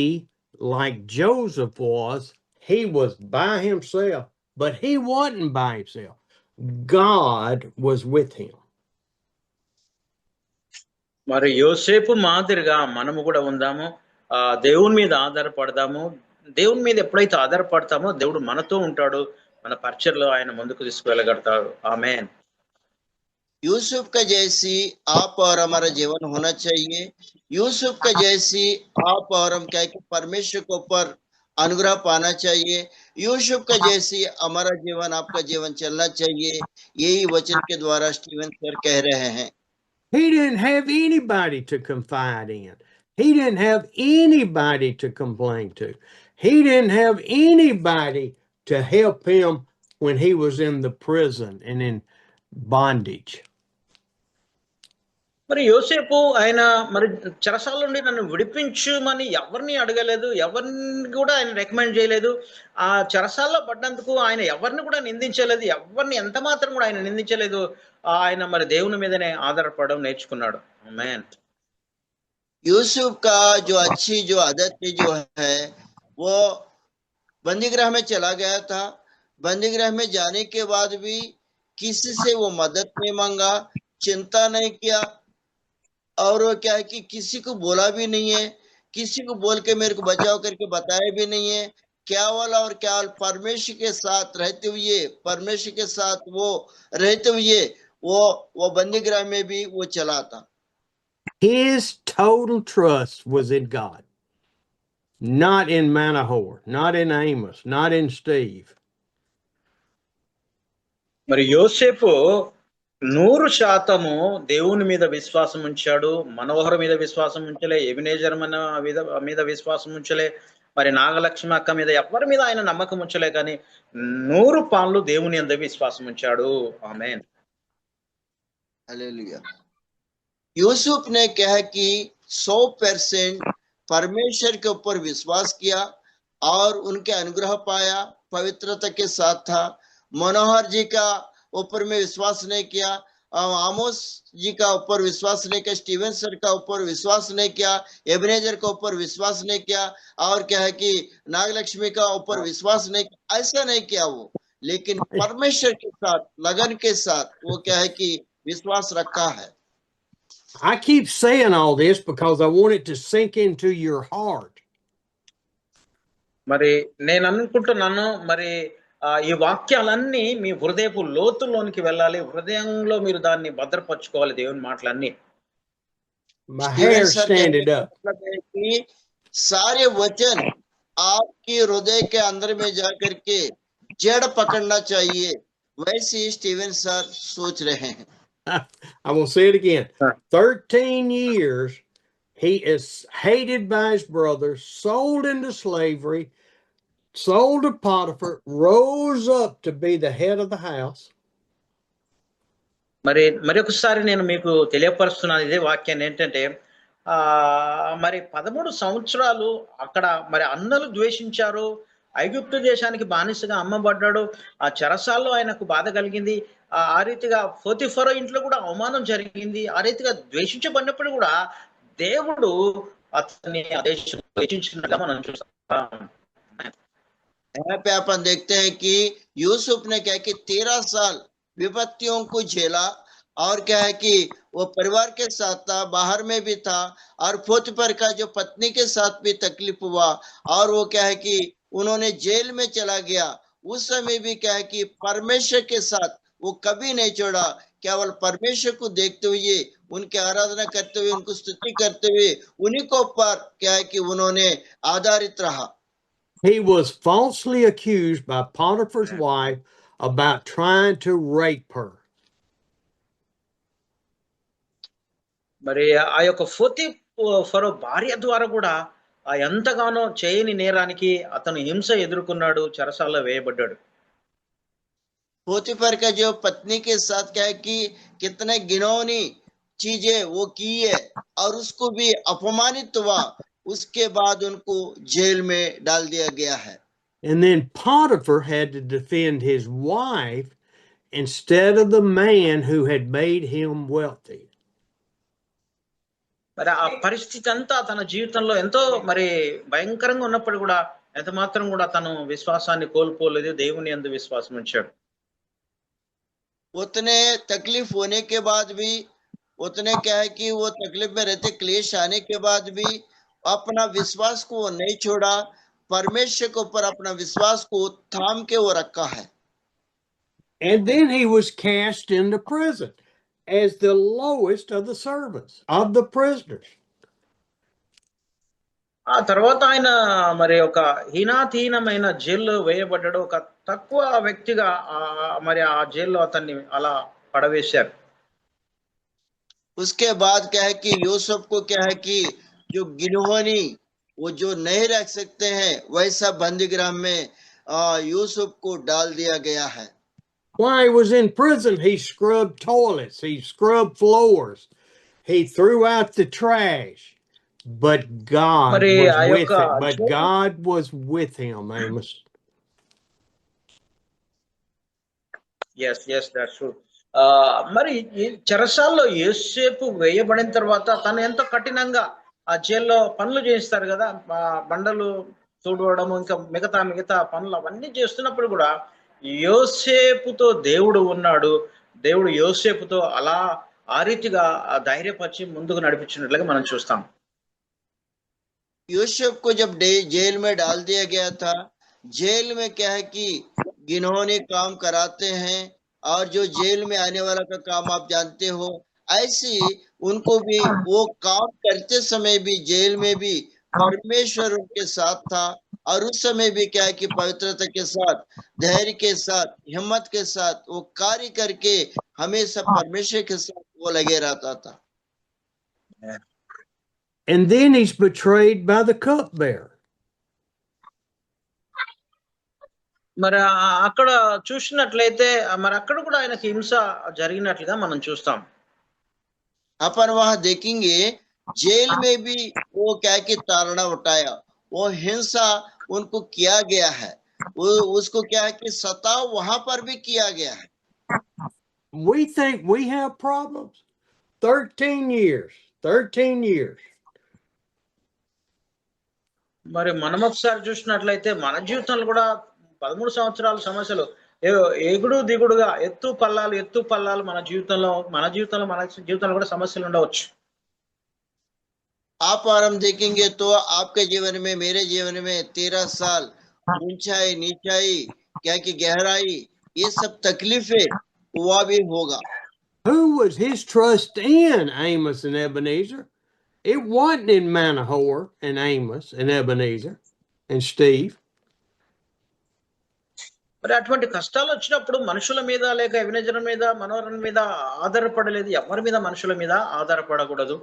like Joseph was. He was by himself, but he wasn't by himself. God was with him.
మరి యోసేపు మాదిరిగా మనము కూడా ఉందాము. దేవుని మీద ఆధారపడదాము. దేవుని మీద ఎప్పుడైతే ఆధారపడతామో దేవుడు మనతో ఉంటాడు, మన పరిచర్లో ఆయన ముందుకు తీసుకువెళ్ళగడతాడు. ఆమేన్.
यूसुफ का जैसी आप और हमारा जीवन होना चाहिए. यूसुफ का जैसी आप और हम क्या कि परमेश्वर के ऊपर अनुग्रह पाना चाहिए. यूसुफ का जैसी हमारा जीवन, आपका जीवन चलना चाहिए. यही वचन के द्वारा स्टीवन सर कह रहे हैं.
He didn't have anybody to confide in. He didn't have anybody to complain to. He didn't have anybody to help him when he was in the prison and in bondage.
మరి యోసేపు ఆయన మరి చెరసాల నుండి నన్ను విడిపించుమని ఎవరిని అడగలేదు, ఎవరిని కూడా ఆయన రికమెండ్ చేయలేదు. ఆ చెరసాల్లో పడ్డందుకు ఆయన ఎవరిని కూడా నిందించలేదు, ఎవరిని ఎంత మాత్రం కూడా ఆయన నిందించలేదు. ఆయన మరి దేవుని మీదనే ఆధారపడడం నేర్చుకున్నాడు. ఆమేన్.
यूसुफ का जो अच्छी जो आदत जो है वो बंदीगृह में चला गया था. बंदीगृह में जाने के बाद भी किसी से वो मदद नहीं मांगा, चिंता नहीं किया, और वो क्या है कि किसी को बोला भी नहीं है, किसी को बोल के मेरे को बचाव करके बताया भी नहीं है. क्या वाला और क्या परमेश्वर के साथ रहते हुए, परमेश्वर के साथ वो रहते हुए वो बंदीगृह में भी वो चला था.
His total trust was in God, not in Manahoor, not in Amos, not in Steve.
మరి యోసేపు 100% దేవుని మీద విశ్వాసం ఉంచాడు. మనోహర్ మీద విశ్వాసం ఉంచలే, ఎబినేజర్ మీద విశ్వాసం ఉంచలే, మరి నాగలక్ష్మి అక్క మీద ఎవరి మీద ఆయన నమ్మకం ఉంచలే, కానీ 100 పాళ్ళు దేవుని యందు విశ్వాసం ఉంచాడు. ఆమేన్.
हालेलुया. यूसुफ ने कहा कि 100% परमेश्वर के ऊपर विश्वास किया और उनके अनुग्रह पाया, पवित्रता के साथ था. मनोहर जी का ऊपर में विश्वास नहीं किया, आमोस जी का ऊपर विश्वास नहीं किया, स्टीवन सर का ऊपर विश्वास नहीं किया, एबनेजर का ऊपर विश्वास नहीं किया, और क्या है कि नागलक्ष्मी का ऊपर विश्वास नहीं किया. ऐसा नहीं किया वो, लेकिन परमेश्वर के साथ लगन के साथ वो क्या है कि विश्वास रखा है.
I keep saying all this because I want it to sink into your heart.
మరి నేను అనుకుంటున్నాను, మరి ఈ వాక్యాలన్నీ మీ హృదయపు లోతుల్లోనికి వెళ్ళాలి, హృదయంలో మీరు దాన్ని భద్రపరచుకోవాలి, దేవుని మాటలన్నీ.
My hair standing up.
सारे वचन आपकी हृदय के अंदर में जाकर के जड़ पकड़ना चाहिए, वैसे स्टीवन सर सोच रहे हैं.
I'm going to say it again. 13 years, he is hated by his brothers, sold into slavery, sold to Potiphar, rose up to be the head of the house.
మరి ఒకసారి నేను మీకు తెలియపరుస్తున్నాను ఇదే వాక్యాన్ని. ఏంటంటే మరి 13 సంవత్సరాలు అక్కడ మరి అన్నలు ద్వేషించారు, ఐగుప్తు దేశానికి బానిసగా అమ్మబడ్డాడు, ఆ చెరసాల్లో ఆయనకు బాధ కలిగింది, ఆ రీతిగా పోతిఫరు ఇంట్లో కూడా అవమానం జరిగింది, ఆ రీతిగా ద్వేషించబడినప్పుడు కూడా దేవుడు అతన్ని హెచ్చించినట్లుగా మనం చూస్తాం.
यहाँ पे अपन देखते हैं कि यूसुफ ने क्या कि 13 साल विपत्तियों को झेला और क्या है कि वो परिवार के साथ था, बाहर में भी था, और पोतीफर का जो पत्नी के साथ भी तकलीफ हुआ, और वो क्या है कि उन्होंने जेल में चला गया। उस समय भी क्या है कि परमेश्वर के साथ वो कभी नहीं छोड़ा, केवल परमेश्वर को देखते हुए, उनकी आराधना करते हुए, उनको स्तुति करते हुए उन्हीं को ऊपर क्या है कि उन्होंने आधारित रहा।
He was falsely accused by Potiphar's wife about trying to rape her.
మరి ఆ యొక్క ఫరో భార్య ద్వారా కూడా ఆ ఎంతగానో చేయని నేరానికి అతను హింస ఎదుర్కొన్నాడు, చెరసాలలో వేయబడ్డాడు.
पोतीफर का जो पत्नी के साथ क्या है कि कितने घिनौनी चीजें वो की है, और उसको भी अपमानित हुआ, उसके बाद उनको जेल में डाल दिया गया है।
And then Potiphar had to defend his wife instead of the man who had made him wealthy.
మరి ఆ పరిస్థితి అంతా తన జీవితంలో ఎంతో మరి భయంకరంగా ఉన్నప్పుడు కూడా ఎంత మాత్రం కూడా తను విశ్వాసాన్ని కోల్పోలేదు, దేవుని యందు విశ్వాసం ఉంచాడు.
उतने तकलीफ होने के बाद भी, उतने क्या है कि वो तकलीफ में रहते, क्लेश आने के बाद भी अपना विश्वास को वो नहीं छोड़ा, परमेश्वर के ऊपर अपना विश्वास को थाम के वो रखा है।
And then he was cast into prison as the lowest of the servants, of the prisoners.
ఆ తర్వాత ఆయన మరి ఒక హీనాతీనమైన జైల్లో వేయబడ్డాడు. ఒక తక్కువ వ్యక్తిగా మరి ఆ జైల్లో అతన్ని అలా పడవేశారు.
उसके बाद क्या है कि यूसुफ को क्या है कि जो गिनोहनी वो जो नहीं रख सकते हैं, वैसा बंदीगृह में यूसुफ को डाल दिया गया है।
While he was in prison, he scrubbed toilets, he scrubbed floors, he threw out the trash. But God
మరి
was
ఆ
with
యొక్క
him. But God was with him, Amos.
yes that's true. మరి ఈ చెరసాల్లో యేసేపు వేయబడిన తర్వాత తను ఎంతో కఠినంగా ఆ జైల్లో పనులు చేయిస్తారు కదా, బండలు చూడవడం, ఇంకా మిగతా పనులు అవన్నీ చేస్తున్నప్పుడు కూడా యోసేపుతో దేవుడు ఉన్నాడు. దేవుడు యోసేపుతో అలా ఆ రీతిగా ధైర్యపరిచి ముందుకు నడిపించినట్లుగా మనం చూస్తాం.
यूसुफ को जब जेल में डाल दिया गया था, जेल में क्या है कि घिनौने काम कराते हैं, और जो जेल में आने वाला का काम आप जानते हो, ऐसे उनको भी वो काम करते समय भी जेल में भी परमेश्वर उनके साथ था, और उस समय भी क्या है कि पवित्रता के साथ, धैर्य के साथ, हिम्मत के साथ वो कार्य करके हमेशा परमेश्वर के साथ वो लगे रहता था।
And then he's betrayed by the cupbearer.
మరి అక్కడ చూసినట్లయితే మరి అక్కడ కూడా ఆయనకి హింస జరిగినట్లుగా మనం చూస్తాం.
अपन वहां देखेंगे जेल में भी वो क्या कि ताड़ना उठाया, वो हिंसा उनको किया गया है, वो उसको क्या है कि सताव वहां पर भी किया गया है।
We think we have problems. 13 years.
మరి మనం ఒకసారి చూసినట్లయితే మన జీవితంలో కూడా 13 సంవత్సరాల సమస్యలు, ఎగుడు దిగుడుగా ఎత్తు పల్లాలు మన జీవితంలో కూడా సమస్యలు ఉండవచ్చు.
आप और हम देखेंगे तो आपके जीवन में, मेरे जीवन में 13 साल ऊंचाई नीचाई, क्या कि गहराई, ये सब तकलीफें हुआ भी होगा।
Who was his trust in, Amos and Ebenezer? It wasn't in Manahoor and Amos and Ebenezer and Steve.
మరి అటువంటి కష్టాలు వచ్చినప్పుడు మనుషుల మీద లేక ఎబెనెజర్ మీద, మనోహర్ మీద ఆధారపడలేదు. ఎవరి మీద మనుషుల మీద ఆధారపడకూడదు.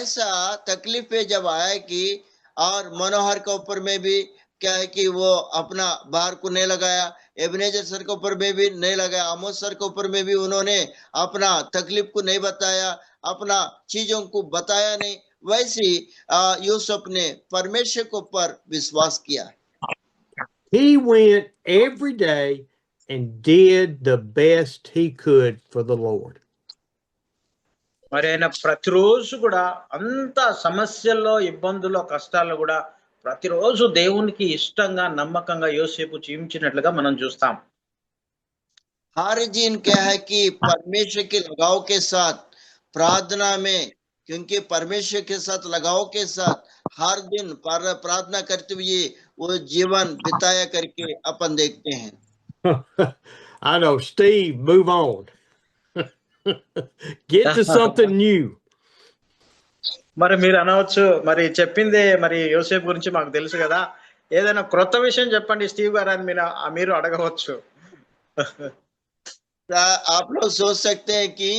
ऐसा तकलीफें जब आए कि, और मनोहर के ऊपर में भी क्या है कि वो अपना भार को नहीं लगाया, एबेनेजर सर के ऊपर में भी नहीं लगाया, आमोस सर के ऊपर में भी उन्होंने अपना तकलीफ को नहीं बताया, अपना चीजों को बताया नहीं, वैसे यूसुफ ने परमेश्वर के ऊपर विश्वास किया।
He went every day and did the best he could for the Lord.
మరి ఆయన ప్రతిరోజు కూడా అంత సమస్యల్లో, ఇబ్బందుల్లో, కష్టాల్లో కూడా ప్రతిరోజు దేవునికి ఇష్టంగా, నమ్మకంగా యోసేపు జీవించినట్లుగా మనం చూస్తాం.
हर दिन क्या है कि परमेश्वर के लगाव के साथ प्रार्थना में, क्योंकि परमेश्वर के साथ लगाव के साथ हर दिन प्रार्थना करते हुए वो जीवन बिताया करके अपन देखते हैं।
I know, Steve, move on. Get to something new.
మరి మీరు అనవచ్చు, మరి చెప్పిందే మరి యోసేపు గురించి మాకు తెలుసు కదా, ఏదైనా క్రొత్త విషయం చెప్పండి స్టీవ్ గారు అని మీరు అడగవచ్చు.
आप लोग सोच सकते हैं कि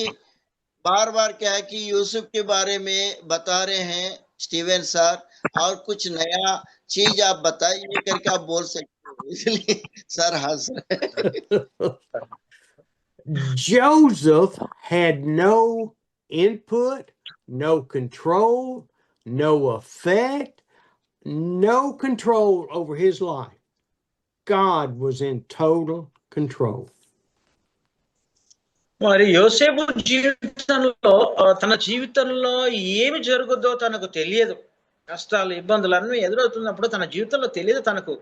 बार बार क्या है कि यूसुफ के बारे में बता रहे हैं स्टीवन सर, और कुछ नया चीज आप बताइए करके आप बोल सकते हो, इसलिए सर हंस रहे।
Joseph had no input, no control, no effect, no control over his life. God was in total control.
మరి యోసేపు జీవితంలో తన జీవితంలో ఏమి జరుగుద్దో తనకు తెలియదు. కష్టాలు, ఇబ్బందులు అన్నీ ఎదురవుతున్నప్పుడు తన జీవితంలో తెలియదు తనకు.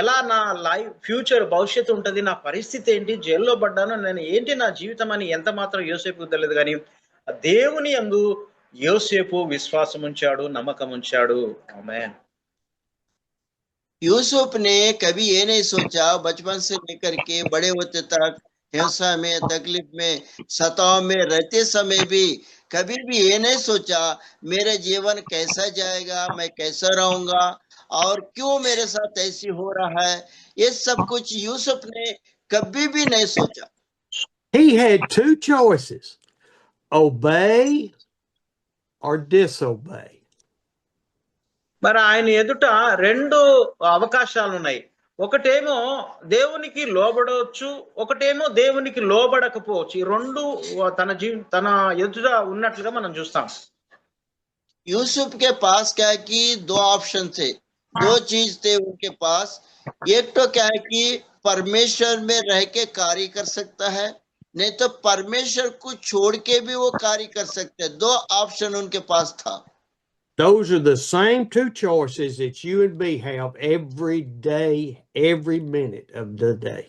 ఎలా నా లైఫ్ ఫ్యూచర్ భవిష్యత్తు ఉంటుంది, నా పరిస్థితి ఏంటి, జైల్లో పడ్డాను, నేను ఏంటి నా జీవితం అని ఎంత మాత్రం యోసేపుకు తెలియదు. కానీ దేవుని యందు యోసేపు విశ్వాసం ఉంచాడు, నమ్మకం ఉంచాడు. ఆమేన్.
यूसुफ ने कभी ये नहीं सोचा बचपन से लेकर के बड़े होते तक हिंसा में, तकलीफ में, सताव में रहते समय भी कभी भी ये नहीं सोचा मेरे जीवन कैसा जाएगा, मैं कैसा रहूंगा और क्यों मेरे साथ ऐसी हो रहा है, ये सब कुछ यूसुफ ने कभी भी नहीं सोचा।
He had two choices: obey or disobey.
మరి ఆయన ఎదుట రెండు అవకాశాలు ఉన్నాయి. ఒకటేమో దేవునికి లోబడవచ్చు, ఒకటేమో దేవునికి లోబడకపోవచ్చు. ఈ రెండు తన ఎదుట ఉన్నట్లుగా మనం చూస్తాం.
यूसुफ के पास क्या है कि दो ऑप्शन थे, दो चीज थे उनके पास। एक तो क्या है कि परमेश्वर में रह के कार्य कर सकता है, नहीं तो परमेश्वर को छोड़ के भी वो कार्य कर सकते हैं। दो ऑप्शन उनके पास था।
Those are the same two choices that you and me have every day, every minute of the day.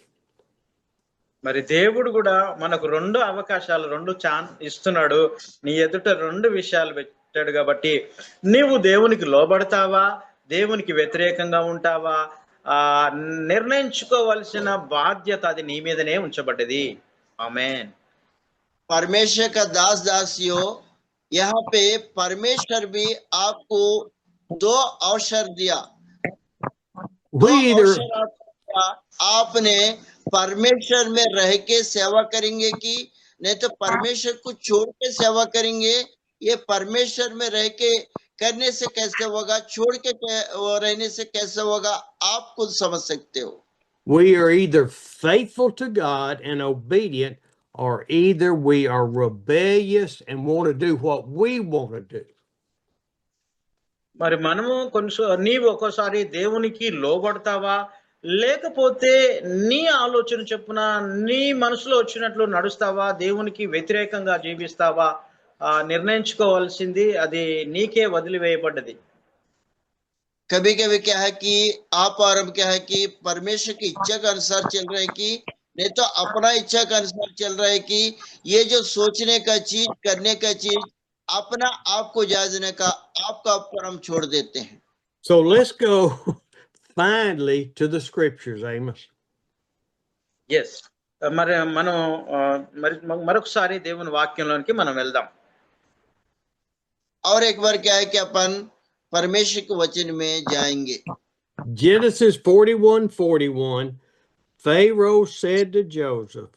మరి దేవుడు కూడా మనకు రెండు అవకాశాలు, రెండు ఇస్తున్నాడు. నీ ఎదుట రెండు విషయాలు పెట్టాడు కాబట్టి నీవు దేవునికి లోబడతావా, దేవునికి వ్యతిరేకంగా ఉంటావా, నిర్ణయించుకోవాల్సిన బాధ్యత అది నీ మీదనే ఉంచబడ్డది. ఆమేన్.
परमेश्वर का दास दासियों, यहाँ पे परमेश्वर भी आपको दो अवसर दिया। दो अवसर आपको दिया। आपने परमेश्वर में रह के सेवा करेंगे कि नहीं तो परमेश्वर को छोड़ के सेवा करेंगे। ये परमेश्वर में रह के करने से कैसे होगा, छोड़ के रहने से कैसे होगा, आप खुद समझ सकते हो।
We are either faithful to God and obedient, or either we are rebellious and want to do what we want to do.
మరి మనము నీవు ఒక్కోసారి దేవునికి లోబడతావా, లేకపోతే నీ ఆలోచన చెప్పున నీ మనసులో వచ్చినట్లు నడుస్తావా, దేవునికి వ్యతిరేకంగా జీవిస్తావా, నిర్ణయించుకోవాల్సింది అది నీకే వదిలివేయబడ్డది.
कभी कभी क्या है कि आप और हम क्या है कि परमेश्वर की इच्छा के अनुसार चल रहे हैं कि नहीं तो अपना इच्छा के अनुसार चल रहा है कि ये जो सोचने का चीज, करने का चीज, अपना आप को जायजने का आपका ऊपर हम छोड़ देते हैं।
So let's go finally to the scriptures, Amos.
Yes. మరి మనం మరొకసారి దేవుని వాక్యంలోనికి మనం వెళ్దాం.
और एक बार क्या है कि अपन परमेश्वर के वचन में जाएंगे।
Genesis 41:41, Pharaoh said to Joseph,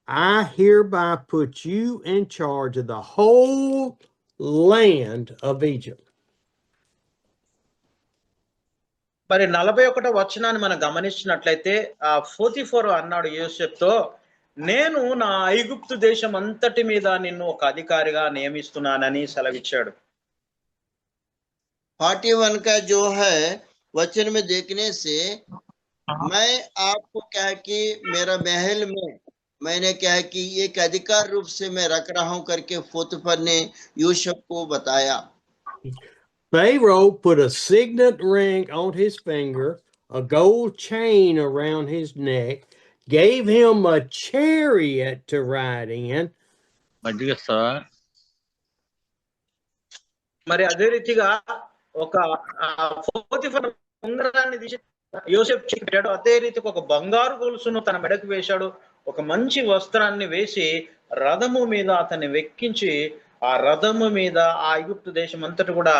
I hereby put you in charge of the whole land of Egypt.
మరి 41వ వచనాన్ని మనం గమనించినట్లయితే 44 అన్నాడు యోసేపుతో, నేను నా ఐగుప్తు దేశం అంతటి మీద నిన్ను ఒక అధికారిగా నియమిస్తున్నానని సెలవిచ్చాడు.
41 का जो है वचन में देखने से मैं आपको क्या है कि मेरा महल में मैंने क्या है कि एक अधिकार रूप से मैं रख रहा हूं करके पोतीफर ने यूसुफ को बताया।
Pharaoh put a signet ring on his finger, a gold chain around his neck, gave him a chariot to ride in.
మజ్జిగ ఇస్తావా?
మరి అదే రీతిగా ఒక పోతిఫర్ ఉంగరాన్ని తీసి యోసేపు చేతికి పెట్టాడు. అదే రీతిగా ఒక బంగారు గొలుసును తన మెడకు వేశాడు. ఒక మంచి వస్త్రాన్ని వేసి రథము మీద అతన్ని వెక్కించి ఆ రథము మీద ఆ ఐగుప్తు దేశం అంతటి కూడా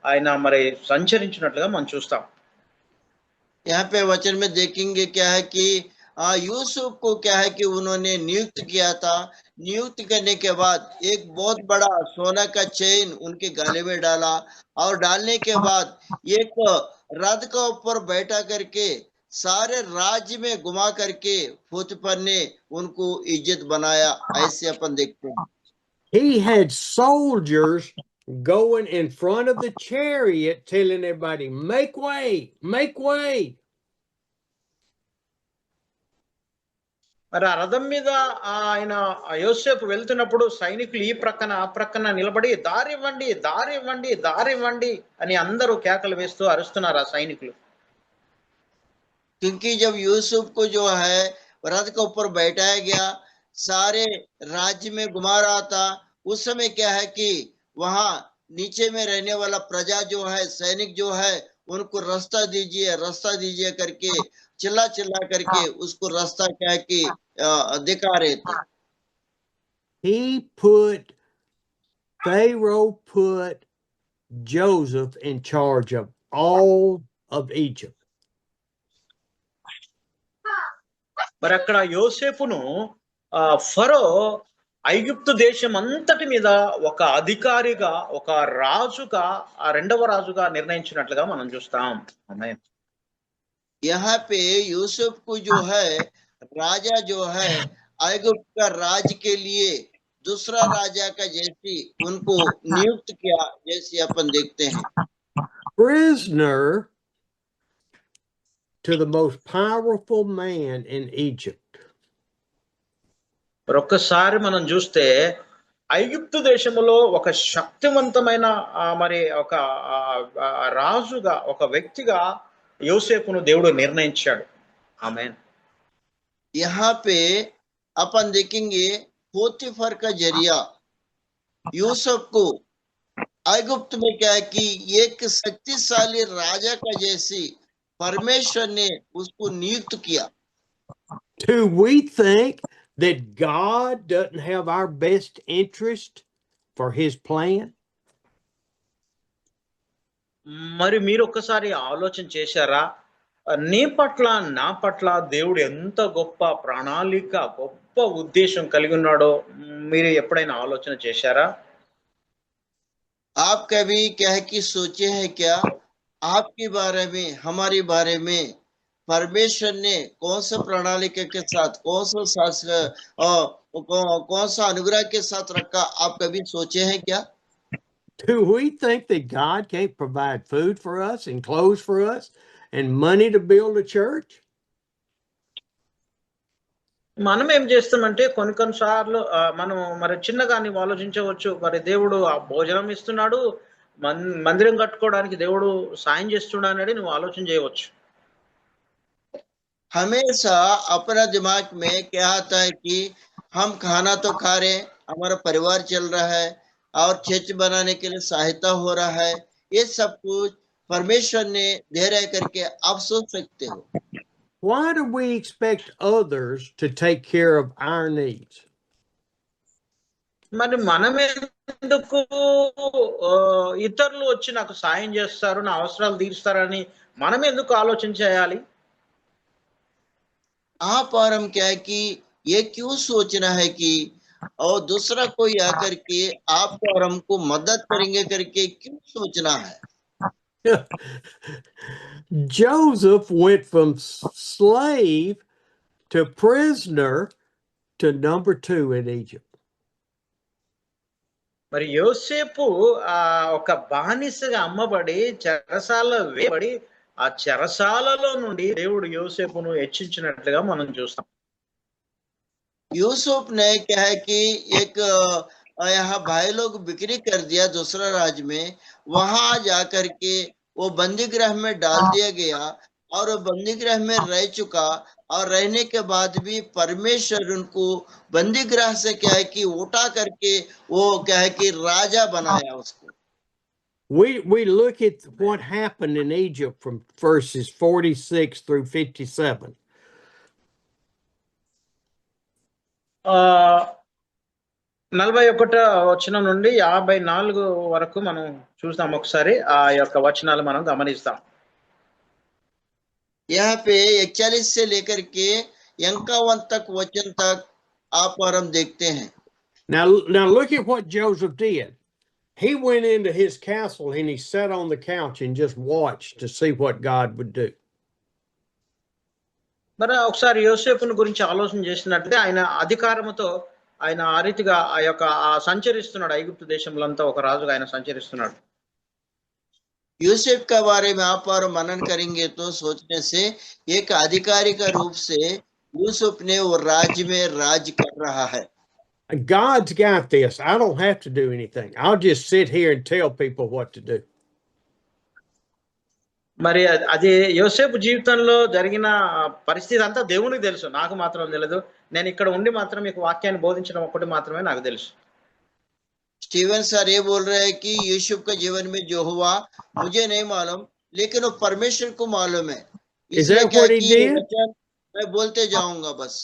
ఆయన మరి సంచరించినట్లుగా మనం చూస్తాం.
यहाँ पे वचन में देखेंगे क्या है कि यूसुफ को क्या है कि उन्होंने नियुक्त किया था। नियुक्त करने के बाद एक बहुत बड़ा सोना का चेन उनके गले में डाला और डालने के बाद एक रथ का ऊपर बैठा करके सारे राज्य में घुमा करके पोतीफर ने उनको इज्जत बनाया। ऐसे अपन देखते हैं।
He had soldiers going in front of the chariot telling everybody, make way, make way.
మరి ఆ రథం మీద ఆయన యోసేపు వెళ్తున్నప్పుడు సైనికులు ఈ ప్రక్కన ఆ ప్రక్కన నిలబడి దారివ్వండి దారివ్వండి దారివ్వండి అని అందరూ కేకలు వేస్తూ అరుస్తున్నారు ఆ సైనికులు.
क्योंकि जब यूसुफ को जो है रथ के ऊपर बैठाया गया, सारे राज्य में घुमा रहा था, उस समय क्या है कि वहां नीचे में रहने वाला प्रजा जो है, सैनिक जो है, उनको रास्ता दीजिए करके चिल्ला चिल्ला करके उसको रास्ता क्या है कि दिखा रहे थे।
Pharaoh put Joseph in charge of all of Egypt.
మరి అక్కడ యోసేపును ఫరో ఐగుప్తు దేశం అంతటి మీద ఒక అధికారిగా ఒక రాజుగా రెండవ రాజుగా నిర్ణయించినట్లుగా మనం చూస్తాం. ఆమేన్.
यहाँ पे यूसुफ को जो है राजा जो है ऐगुप्त का राज के लिए दूसरा राजा का जैसी उनको नियुक्त किया, जैसे अपन देखते हैं।
Prisoner to the most powerful man in Egypt.
ఒక్కసారి మనం చూస్తే ఐగుప్తు దేశములో ఒక శక్తివంతమైన మరి ఒక రాజుగా ఒక వ్యక్తిగా యోసేపును దేవుడు నిర్ణయించాడు. ఆమేన్.
यहाँ पे अपन देखेंगे पोतीफर का जरिया यूसुफ को ऐगुप्त में क्या है कि एक शक्तिशाली राजा का जैसी परमेश्वर ने उसको नियुक्त किया।
Do we think that God doesn't have our best interest for his plan?
మరి మీరు ఒక్కసారి ఆలోచన చేశారా? నీ పట్ల నా పట్ల దేవుడు ఎంత గొప్ప ప్రణాళిక గొప్ప ఉద్దేశం కలిగి ఉన్నాడో మీరు ఎప్పుడైనా ఆలోచన చేశారా?
आप कभी क्या है कि सोचे हैं क्या आपके बारे में, हमारे बारे में परमेश्वर ने कौन सा प्रणाली के साथ कौन सा अनुग्रह के साथ रखा, आप कभी सोचे हैं क्या?
Do we think that God can't provide food for us and clothes for us and money to build a church?
మనం ఏం చేస్తామంటే కొన్నిసార్లు మనం మరి చిన్నగా నీవు ఆలోచించవచ్చు, మరి దేవుడు ఆ భోజనం ఇస్తున్నాడు, మందిరం కట్టుకోవడానికి దేవుడు సాయం చేస్తున్నాడు నువ్వు ఆలోచన చేయవచ్చు.
हमेशा अपना दिमाग में क्या आता है कि हम खाना तो खा रहे हैं, हमारा परिवार चल रहा है और चर्च बनाने के लिए सहायता हो रहा है, ये सब कुछ परमेश्वर ने दे रहे करके आप सोच सकते हो।
Why do we expect others to take care of our needs?
మరి మనం ఎందుకు ఇతరులు వచ్చి నాకు సాయం చేస్తారు, నా అవసరాలు తీరుస్తారని మనం ఎందుకు ఆలోచన చేయాలి?
आप और हम क्या है कि ये क्यों सोचना है कि और दूसरा कोई आकर के आपको और हमको मदद करेंगे करके क्यों सोचना है?
Joseph went from slave to prisoner to number 2 in Egypt.
మరి యోసేపు ఒక బానిసగా అమ్మబడి చెరసాలలో వేయబడి ఆ చెరసాలలో నుండి దేవుడు యోసేపును హెచ్చించినట్లుగా మనం చూస్తాం.
यूसुफ ने क्या है कि एक यहाँ भाई लोग बिक्री कर दिया दूसरा राज्य में, वहां जाकर के वो बंदीगृह में डाल दिया गया और वो बंदीगृह में रह चुका, और रहने के बाद भी परमेश्वर उनको बंदीगृह से क्या है कि उठा करके वो क्या है कि राजा बनाया उसको।
We look at what happened in Egypt from verses 46 through 57.
ఆ 41 వచనం నుండి 54 వరకు మనం చూస్తాం. ఒకసారి ఆ యొక్క వచనాలు మనం గమనిస్తాం.
यहाँ पे 41 से लेकर के 51 तक वचन तक आप और हम देखते हैं।
Now look at what Joseph did. He went into his castle and he sat on the couch and just watched to see what God would do.
మరి ఒకసారి యోసేపును గురించి ఆలోచన చేసినట్లయితే ఆయన అధికారముతో ఆయన ఆ రీతిగా ఆ యొక్క సంచరిస్తున్నాడు. ఐగుప్తు దేశంలో అంతా ఒక రాజుగా ఆయన సంచరిస్తున్నాడు.
यूसुफ के बारे में आप और मनन करेंगे तो सोचने से एक अधिकारी का रूप से यूसुफ ने वो राज्य में राज कर रहा है।
God's got this. I don't have to do anything. I'll just sit here and tell people what to do.
మరి అది యోసేపు జీవితంలో జరిగిన పరిస్థితి అంతా దేవునికి తెలుసు, నాకు మాత్రం తెలియదు. నేను ఇక్కడ ఉండి మాత్రం మీకు వాక్యాన్ని బోధించడం ఒకటి మాత్రమే నాకు తెలుసు.
स्टीवन सर ये बोल रहे हैं कि यूसुफ के जीवन में जो हुआ मुझे नहीं मालूम, लेकिन वो परमेश्वर को मालूम है।
Is that what he did?
मैं बोलते जाऊंगा बस।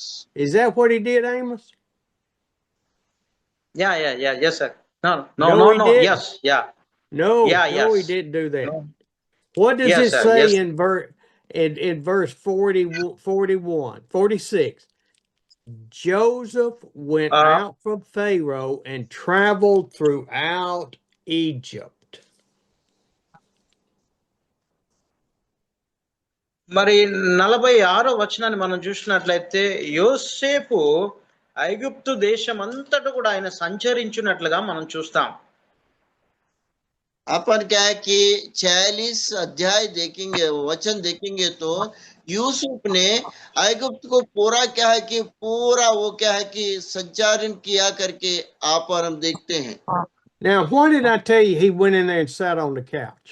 Is that what he did, Amos?
Yeah, yes sir. No,
he did.
yes, yeah.
No,
Yeah,
no, he
yes.
didn't do that.
No.
What does
Yes,
it
sir,
say
yes.
in verse 41, 46? Joseph went out from Pharaoh and traveled throughout Egypt.
మరి 46వ వచనాన్ని మనం చూసినట్లయితే యోసేపు ఐగుప్తు దేశం అంతటా కూడా ఆయన సంచరించినట్లుగా మనం చూస్తాం.
अपन क्या है कि 46 अध्याय देखेंगे, वचन देखेंगे तो यूसुफ ने ऐगुप्त को पूरा क्या है कि पूरा वो क्या है कि संचालन किया करके आप और हम देखते हैं।
Now, why did I tell you he went in there and sat on the couch?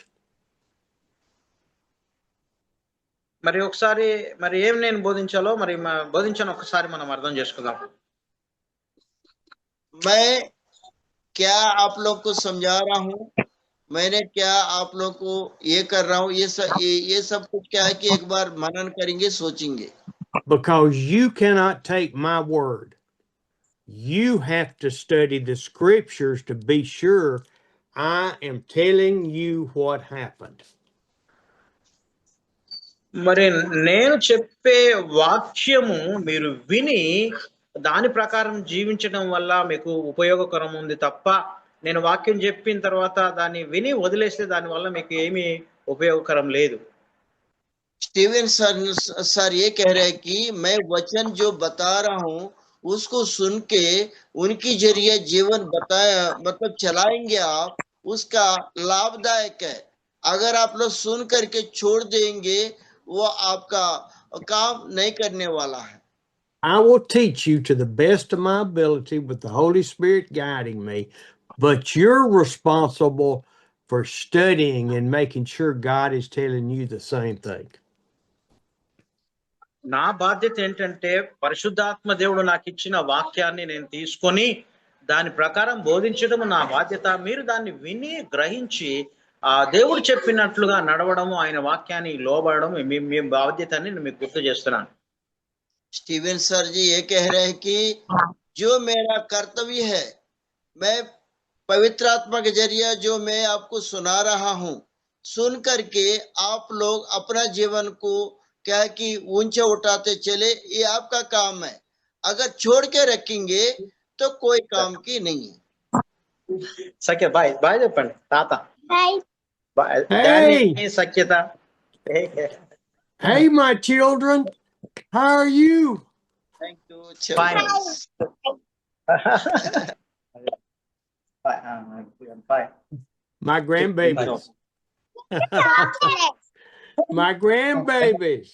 మరి ఒకసారి మరి ఏం నేను బోధించాలో మరి బోధించాను ఒకసారి మనం అర్థం చేసుకుందాం.
मैं क्या आप लोग को समझा रहा हूँ, मैंने क्या आप लोग को ये कर रहा हूँ, ये सब कुछ क्या है कि एक बार मनन करेंगे, सोचेंगे।
Because you cannot take my word. You have to study the scriptures to be sure I am telling you what happened.
మరి నేను చెప్పే వాక్యము మీరు విని దాని ప్రకారం జీవించడం వల్ల మీకు ఉపయోగకరం ఉంది తప్ప నేను వాక్యం చెప్పిన తర్వాత దాన్ని విని వదిలేస్తే దాని వల్ల మీకు ఏమీ ఉపయోగకరం లేదు.
स्टीवन सर ये कह रहे हैं कि मैं वचन जो बता रहा हूँ उसको सुन के उनकी जरिए जीवन बताया मतलब चलाएंगे आप, उसका लाभदायक है। अगर आप लोग सुन करके छोड़ देंगे वो आपका काम नहीं करने वाला है।
I will teach you to the best of my ability with the Holy Spirit guiding me, but you're responsible for studying and making sure God is telling you the same thing.
నా బాధ్యత ఏంటంటే పరిశుద్ధాత్మ దేవుడు నాకు ఇచ్చిన వాక్యాన్ని నేను తీసుకొని దాని ప్రకారం బోధించడం నా బాధ్యత. మీరు దాన్ని విని గ్రహించి ఆ దేవుడు చెప్పినట్లుగా నడవడము, ఆయన వాక్యాన్ని లోబడడం మీ బాధ్యత అని నేను మీకు గుర్తు చేస్తున్నాను.
स्टीवन सर जी ये कह रहे हैं कि जो मेरा कर्तव्य है, मैं पवित्र आत्मा के जरिए जो मैं आपको सुना रहा हूँ, सुन करके आप लोग अपना जीवन को क्या कि ऊंचे उठाते चले, ये आपका काम है। अगर छोड़ के रखेंगे तो कोई काम की नहीं है।
సఖ్య బాయ్ బాయ్ చెప్పండి తాత.
Hey,
సఖ్యత.
hey, my children, how are you?
Thank you.
Fine. Bye.
My grandbabies. My grandbabies.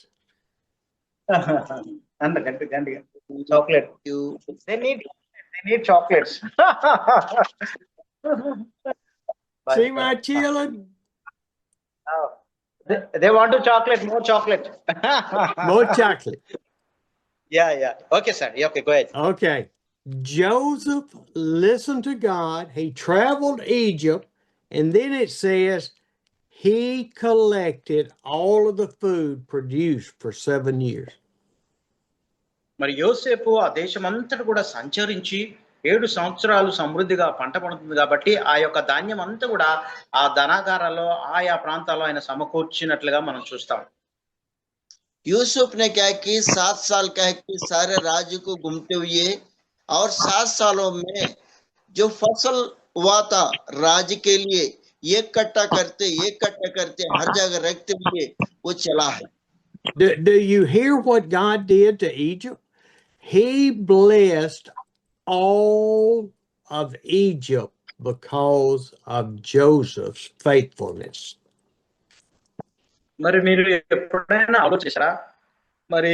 గంట
Chocolate.
you.
They need chocolates.
See my children?
Oh, they want to chocolate, more chocolate.
More chocolate.
Yeah. Okay, sir. Yeah, okay, go ahead.
Okay. Joseph listened to God. He traveled Egypt, and then it says he collected all of the food produced for 7 years.
మరి యోసేపు ఆ దేశమంతటి కూడా సంచరించి 7 సంవత్సరాలు సమృద్ధిగా పంట పండుతుంది కాబట్టి ఆ యొక్క ధాన్యం అంతా కూడా ఆ ధనాగారాల్లో ఆయా ప్రాంతాల్లో ఆయన సమకూర్చినట్లుగా మనం చూస్తాం.
यूसुफ ने क्या कि 7 साल का है कि सारे राज्य को घूमते हुए और 7 सालों में जो फसल हुआ था राज्य के लिए एक कट्टा करते हर जगह रखते हुए वो चला है.
Do you hear what God did to Egypt? He blessed all of Egypt because of Joseph's faithfulness.
మరి మీరు ఎప్పుడైనా ఆలోచించారా, మరి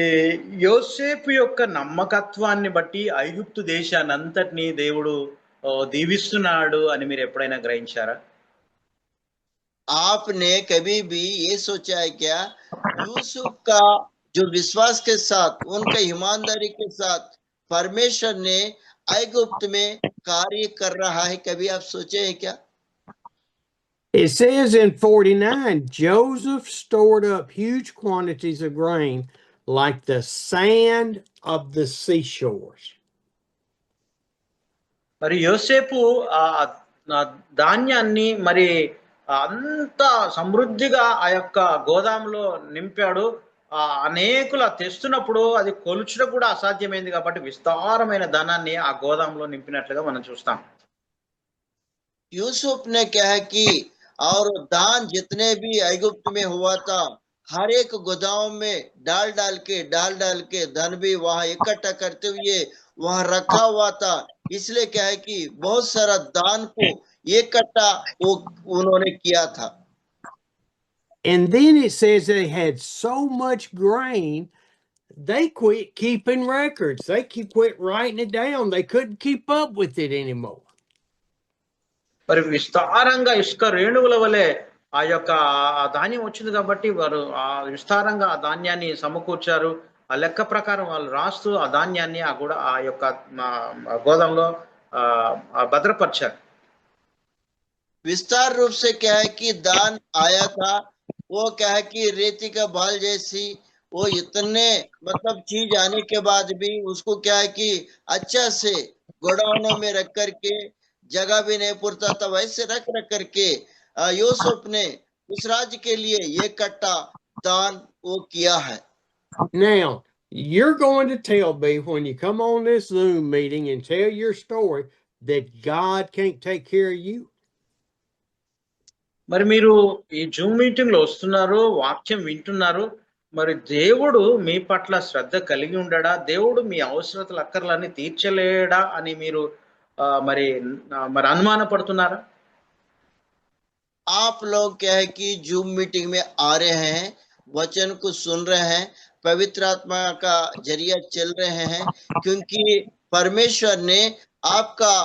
యోసేపు యొక్క నమ్మకత్వాన్ని బట్టి ఐగుప్తు దేశాన్ని అంతటినీ దేవుడు దీవిస్తున్నాడు అని మీరు ఎప్పుడైనా గ్రహించారా?
आपने कभी भी ये सोचा है क्या यूसुफ का जो विश्वास के साथ उनका ईमानदारी के साथ परमेश्वर ने ऐगुप्त में कार्य कर रहा है, कभी आप सोचे हैं क्या?
It says in 49, Joseph stored up huge quantities of grain like the sand of the seashores.
మరి యోసేపు ఆ ధాన్యాన్ని మరి అంత సమృద్ధిగా ఆ యొక్క గోదాములో నింపాడు. అనేకులు తెస్తున్నప్పుడు అది కొలుచడం కూడా అసాధ్యమైంది కాబట్టి విస్తారమైన ధనాన్ని ఆ గోదాములో నింపినట్లుగా మనం చూస్తాం.
यूसुफ ने क्या है कि और दान जितने भी ऐगुप्त में हुआ था हर एक गोदाम में डाल डाल के धन भी वहां इकट्ठा करते हुए वहां रखा हुआ था. इसलिए क्या है कि बहुत सारा दान को इकट्ठा उन्होंने किया था.
And then it says they had so much grain, they quit keeping records. They quit writing it down. They couldn't keep up with it anymore.
మరి విస్తారంగా ఇసుక రేణువుల వలె ఆ యొక్క ధాన్యం వచ్చింది కాబట్టి వారు ఆ విస్తారంగా ఆ ధాన్యాన్ని సమకూర్చారు. ఆ లెక్క ప్రకారం వాళ్ళు రాస్తూ ఆ ధాన్యాన్ని ఆ యొక్క గోదాంలో భద్రపరిచారు.
विस्तार रूप से क्या है कि दान आया था, वो क्या है कि रेती का बाल जैसी वो इतने मतलब चीज आने के बाद भी उसको क्या है कि अच्छा से गोडाउनों में रख करके जगह भी नहीं पुरता था, वैसे रख करके यूसुफ ने उस राज्य के लिए एक कट्टा दान वो किया है.
Now, you're going to tell me when you come on this Zoom meeting and tell your story that God can't take care of you?
మరి మీరు ఈ జూమ్ మీటింగ్ లో వస్తున్నారు, వాక్యం వింటున్నారు, మరి దేవుడు మీ పట్ల శ్రద్ధ కలిగి ఉండడా, దేవుడు మీ అవసరతల అక్కర్లన్నీ తీర్చలేడా అని మీరు మరి అనుమానపడుతున్నారా?
आप लोग क्या है कि जूम मीटिंग में आ रहे हैं, वचन को सुन रहे हैं, पवित्र आत्मा का जरिया चल रहे हैं, क्योंकि परमेश्वर ने आपका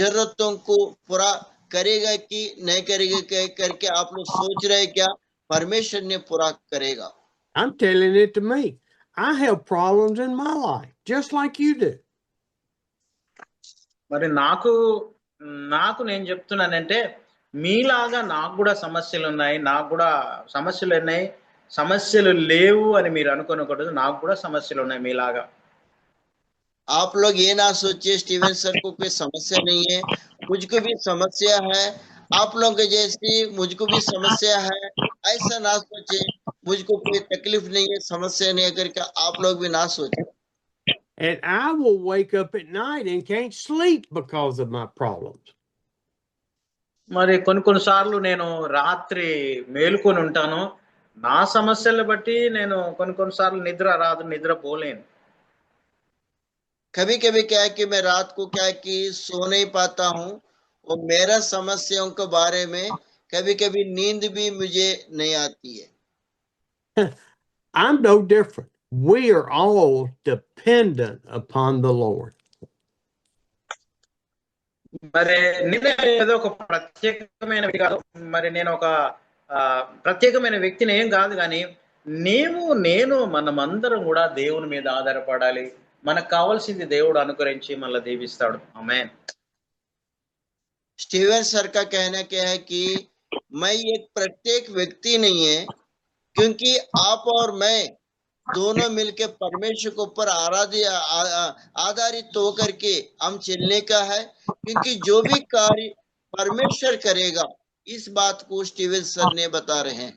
जरूरतों को पूरा करेगा कि नहीं करेगा करके आप लोग सोच रहे क्या? परमेश्वर ने पूरा करेगा.
I'm telling it to me. I have problems in my life, just like you do.
మరి నాకు నేను చెప్తున్నానంటే మీలాగా నాకు కూడా సమస్యలు ఉన్నాయి, నాకు కూడా సమస్యలు ఉన్నాయి, సమస్యలు లేవు అని మీరు అనుకోనకూడదు. నాకు కూడా సమస్యలు ఉన్నాయి మీలాగా.
आप लोग ये ना सोचिए स्टीवन सर को कोई समस्या नहीं है, मुझको भी समस्या है, आप लोग जैसी मुझको भी समस्या है, ऐसा ना सोचे. मुझको कोई तकलीफ नहीं है, समस्या नहीं है करके आप लोग भी ना सोचे.
And I will wake up at night and can't sleep because of my problems.
మరి కొన్నిసార్లు నేను రాత్రి మేలుకొని ఉంటాను. నా సమస్యలు బట్టి నేను కొన్నిసార్లు నిద్ర రాదు, నిద్రపోలేను.
कभी कभी क्या है कि मैं रात को क्या है कि सो नहीं पाता हूँ और मेरा समस्याओं के बारे में कभी कभी नींद भी मुझे नहीं आती है.
I'm no different. We are all dependent upon the Lord.
మరి నేను ఏదో ఒక ప్రత్యేకమైన వ్యక్తి కాదు, మరి నేను ఒక ప్రత్యేకమైన వ్యక్తిని ఏం కాదు, కానీ నేను మనమందరం కూడా దేవుని మీద ఆధారపడాలి. మనకు కావాల్సింది దేవుడు అనుగ్రహించి మళ్ళీ దీవిస్తాడు. ఆమేన్.
स्टीवन सर का कहना क्या है कि मैं एक प्रत्येक व्यक्ति नहीं है, क्योंकि आप और मैं दोनों मिलकर परमेश्वर के ऊपर आधारित होकर के हम चलने का है, क्योंकि जो भी कार्य परमेश्वर करेगा इस बात को स्टीवन सर ने बता रहे हैं.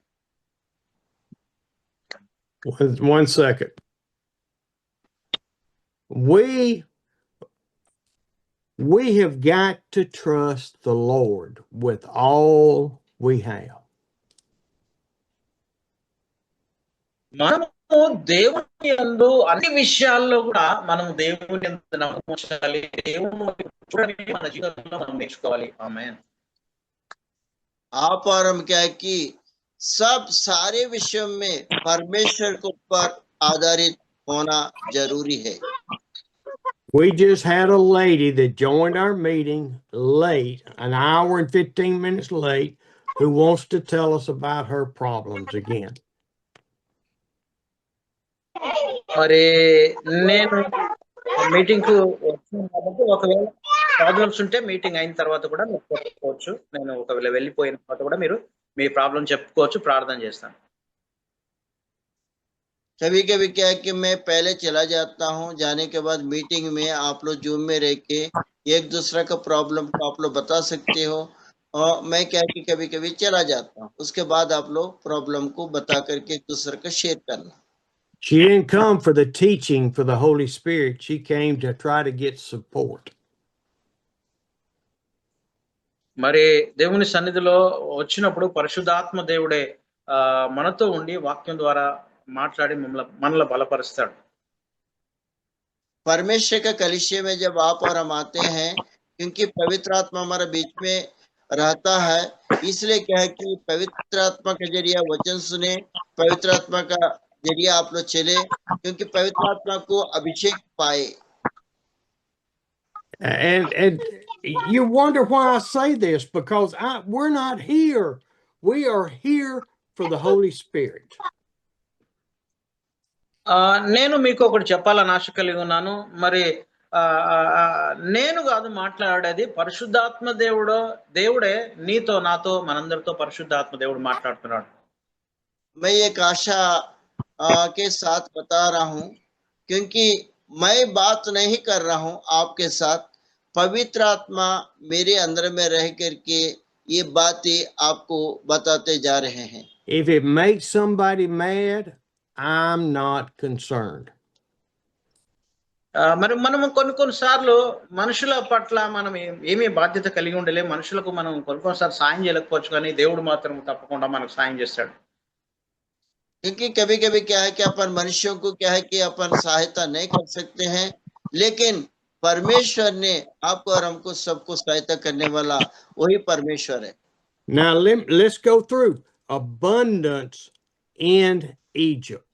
One second. We have got to trust the Lord with all we have.
మనము దేవుని యందు అన్ని విషయాల్లో కూడా మనం దేవుని యందు నమ్మకం ఉంచాలి. దేవుని చూడని మన జీవితంలో మనం నేర్చుకోవాలి. ఆమేన్.
आप और हम क्या है कि सब सारे विषयों में परमेश्वर के ऊपर आधारित होना जरूरी है.
We just had a lady that joined our meeting late, an hour and 15 minutes late, who wants to tell us about her problems again.
మరి నేను మీటింగ్ కు వచ్చాను కాబట్టి ఒకవేళ ప్రాబ్లమ్స్ ఉంటే మీటింగ్ అయిన తర్వాత కూడా మీరు చెప్పుకోవచ్చు. నేను ఒకవేళ వెళ్ళిపోయిన తర్వాత కూడా మీరు మీ ప్రాబ్లం చెప్పుకోవచ్చు, ప్రార్థన చేస్తాను.
कभी कभी क्या है कि मैं पहले चला जाता हूँ, जाने के बाद मीटिंग में आप लोग जूम में रह के एक दूसरे का प्रॉब्लम को आप लोग बता सकते हो, और मैं क्या है कि कभी कभी चला जाता हूँ, उसके बाद आप लोग प्रॉब्लम को बता करके एक दूसरे का शेयर करना.
She didn't come for the teaching for the Holy Spirit. She came to try to get support.
మరి దేవుని సన్నిధిలో వచ్చినప్పుడు పరిశుద్ధాత్మ దేవుడే మనతో ఉండి వాక్యం ద్వారా మాట్లాడి మనల్ని బలపరుస్తాడు.
परमेश्वर का कलीसिया में जब आप और हम आते हैं, क्योंकि पवित्र आत्मा हमारे बीच में रहता है, इसलिए क्या है कि पवित्र आत्मा का जरिया वचन सुने, पवित्र आत्मा का जरिया आप लोग चले, क्योंकि पवित्र आत्मा को अभिषेक पाए.
And you wonder why I say this, because we're not here. We are here for the Holy Spirit.
నేను మీకు ఒకటి చెప్పాలని ఆశ కలిగి ఉన్నాను. మరి నేను కాదు మాట్లాడేది, పరిశుద్ధాత్మ దేవుడే నీతో నాతో మనందరితో పరిశుద్ధాత్మ దేవుడు మాట్లాడుతున్నాడు.
मैं एक आशा के साथ बता रहा हूँ, क्योंकि मैं बात नहीं कर रहा हूँ आपके साथ, पवित्र आत्मा मेरे अंदर में रह करके ये बातें आपको बताते जा रहे हैं.
If it makes somebody mad, I'm not concerned.
మరి మనం కొన్నిసార్లు మనుషుల పట్ల మనం ఏమీ బాధ్యత కలిగి ఉండలే, మనుషులకు మనం కొన్నిసార్లు సాయం చేయలేకపోవచ్చు, కానీ దేవుడు మాత్రం తప్పకుండా మనకు సాయం చేస్తాడు.
क्योंकि कभी कभी क्या है कि अपन मनुष्यों को क्या है कि अपन सहायता नहीं कर सकते हैं, लेकिन परमेश्वर ने आपको और हमको सबको सहायता करने वाला वही परमेश्वर है.
Now let's go through abundance in Egypt.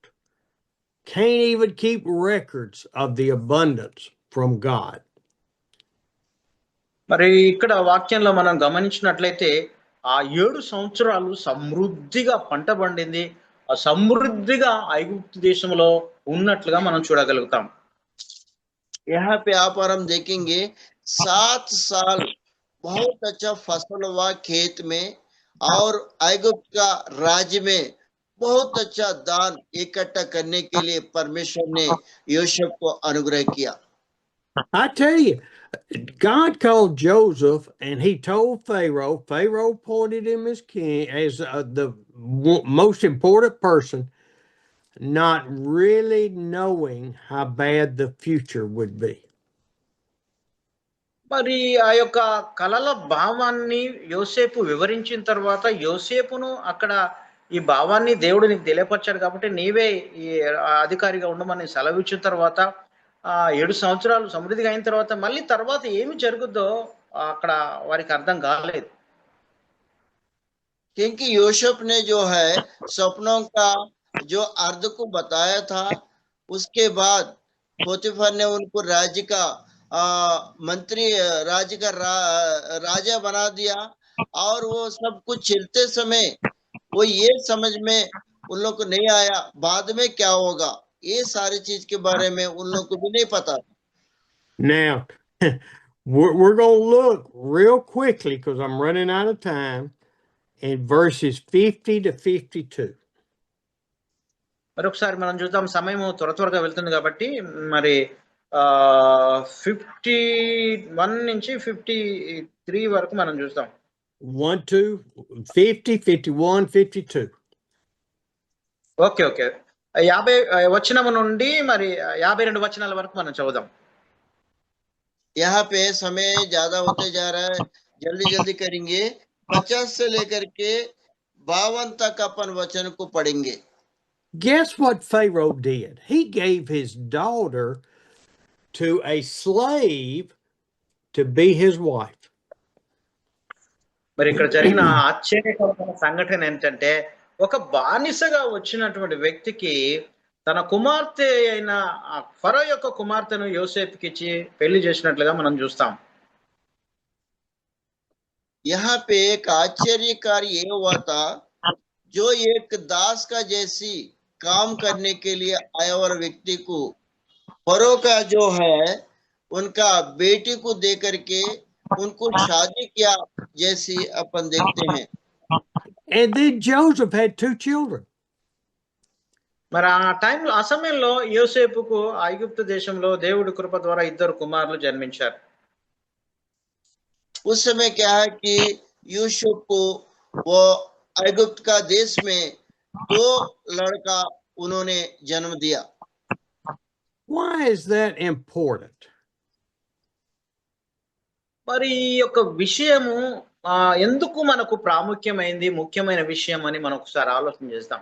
Can't even keep records of the abundance from God.
మరి ఇక్కడ వాక్యంలో మనం గమనించినట్లయితే ఆ 7 సంవత్సరాలు సమృద్ధిగా పంట పండింది, ఆ సమృద్ధిగా ఐగుప్తు దేశంలో ఉన్నట్లుగా మనం చూడగలుగుతాం.
यहाँ पे आप और हम देखेंगे 7 साल बहुत अच्छा फसल हुआ खेत में, और ऐगुप्त का राज्य में बहुत अच्छा दान इकट्ठा करने के लिए परमेश्वर ने यूसुफ को अनुग्रह किया.
I tell you, God called Joseph and he told Pharaoh. Pharaoh appointed him as king, as the most important person, not really knowing how bad the future would be.
మరి ఆ యొక్క కలల భావాన్ని యోసేపు వివరించిన తర్వాత, యోసేపును అక్కడ ఈ భావాన్ని దేవుడు నీకు తెలియపరిచాడు కాబట్టి నీవే ఈ అధికారిగా ఉండమని సెలవు ఇచ్చిన తర్వాత 7 సంవత్సరాలు సమృద్ధిగా అయిన తర్వాత మళ్ళీ తర్వాత ఏమి జరుగుద్దో అక్కడ వారికి అర్థం కాలేదు.
क्योंकि यूसुफ ने जो है सपनों का जो अर्थ को बताया था, उसके बाद पोतीफर ने उनको राज्य का मंत्री, राज्य का राजा बना दिया, और वो सब कुछ चलते समय वो ये समझ में उन लोग को नहीं आया बाद में क्या होगा, ये सारी चीज के बारे में उन लोग को भी नहीं पता।
Now, we're going to look real quickly because I'm running out of time in verses 50 to 52.
మరొకసారి మనం చూద్దాం, సమయం త్వరగా వెళ్తుంది కాబట్టి మరి 51 నుంచి 53 వరకు మనం చూద్దాం.
1, 2, 50, 51, 52.
ఓకే 50 వచనం నుండి మరి 52 వచనాల వరకు మనం చదువుదాం.
यहाँ पे समय ज्यादा होते जा रहा है, जल्दी करेंगे। 50 से लेकर के 52 तक अपन वचन को पढ़ेंगे।
Guess what Pharaoh did? He gave his daughter to a slave to be his wife.
మరి ఇక్కడ జరిగిన ఆశ్చర్యకరమైన సంఘటన ఏంటంటే, ఒక బానిసగా వచ్చినటువంటి వ్యక్తికి తన కుమార్తె అయిన ఫరో యొక్క కుమార్తెను యోసేపుకి ఇచ్చి పెళ్లి చేసినట్లుగా మనం చూస్తాం.
यहाँ पे एक आश्चर्यकारी ये हुआ था, जो एक दास का जैसी काम करने के लिए आया और व्यक्ति को फरो का जो है उनका बेटी को दे करके उनको शादी किया जैसी अपन देखते हैं।
And then Joseph had 2 children.
మరి ఆ సమయంలో యోసేపుకు ఐగుప్తు దేశంలో దేవుడి కృప ద్వారా 2 కుమారులు జన్మించారు.
उस समय क्या है कि यूसुफ को वो ऐगुप्त का देश में 2 लड़का उन्होंने जन्म दिया।
Why is that important?
మరి ఈ యొక్క విషయము ఎందుకు మనకు ప్రాముఖ్యమైంది, ముఖ్యమైన విషయం అని మనం ఒకసారి ఆలోచన చేద్దాం.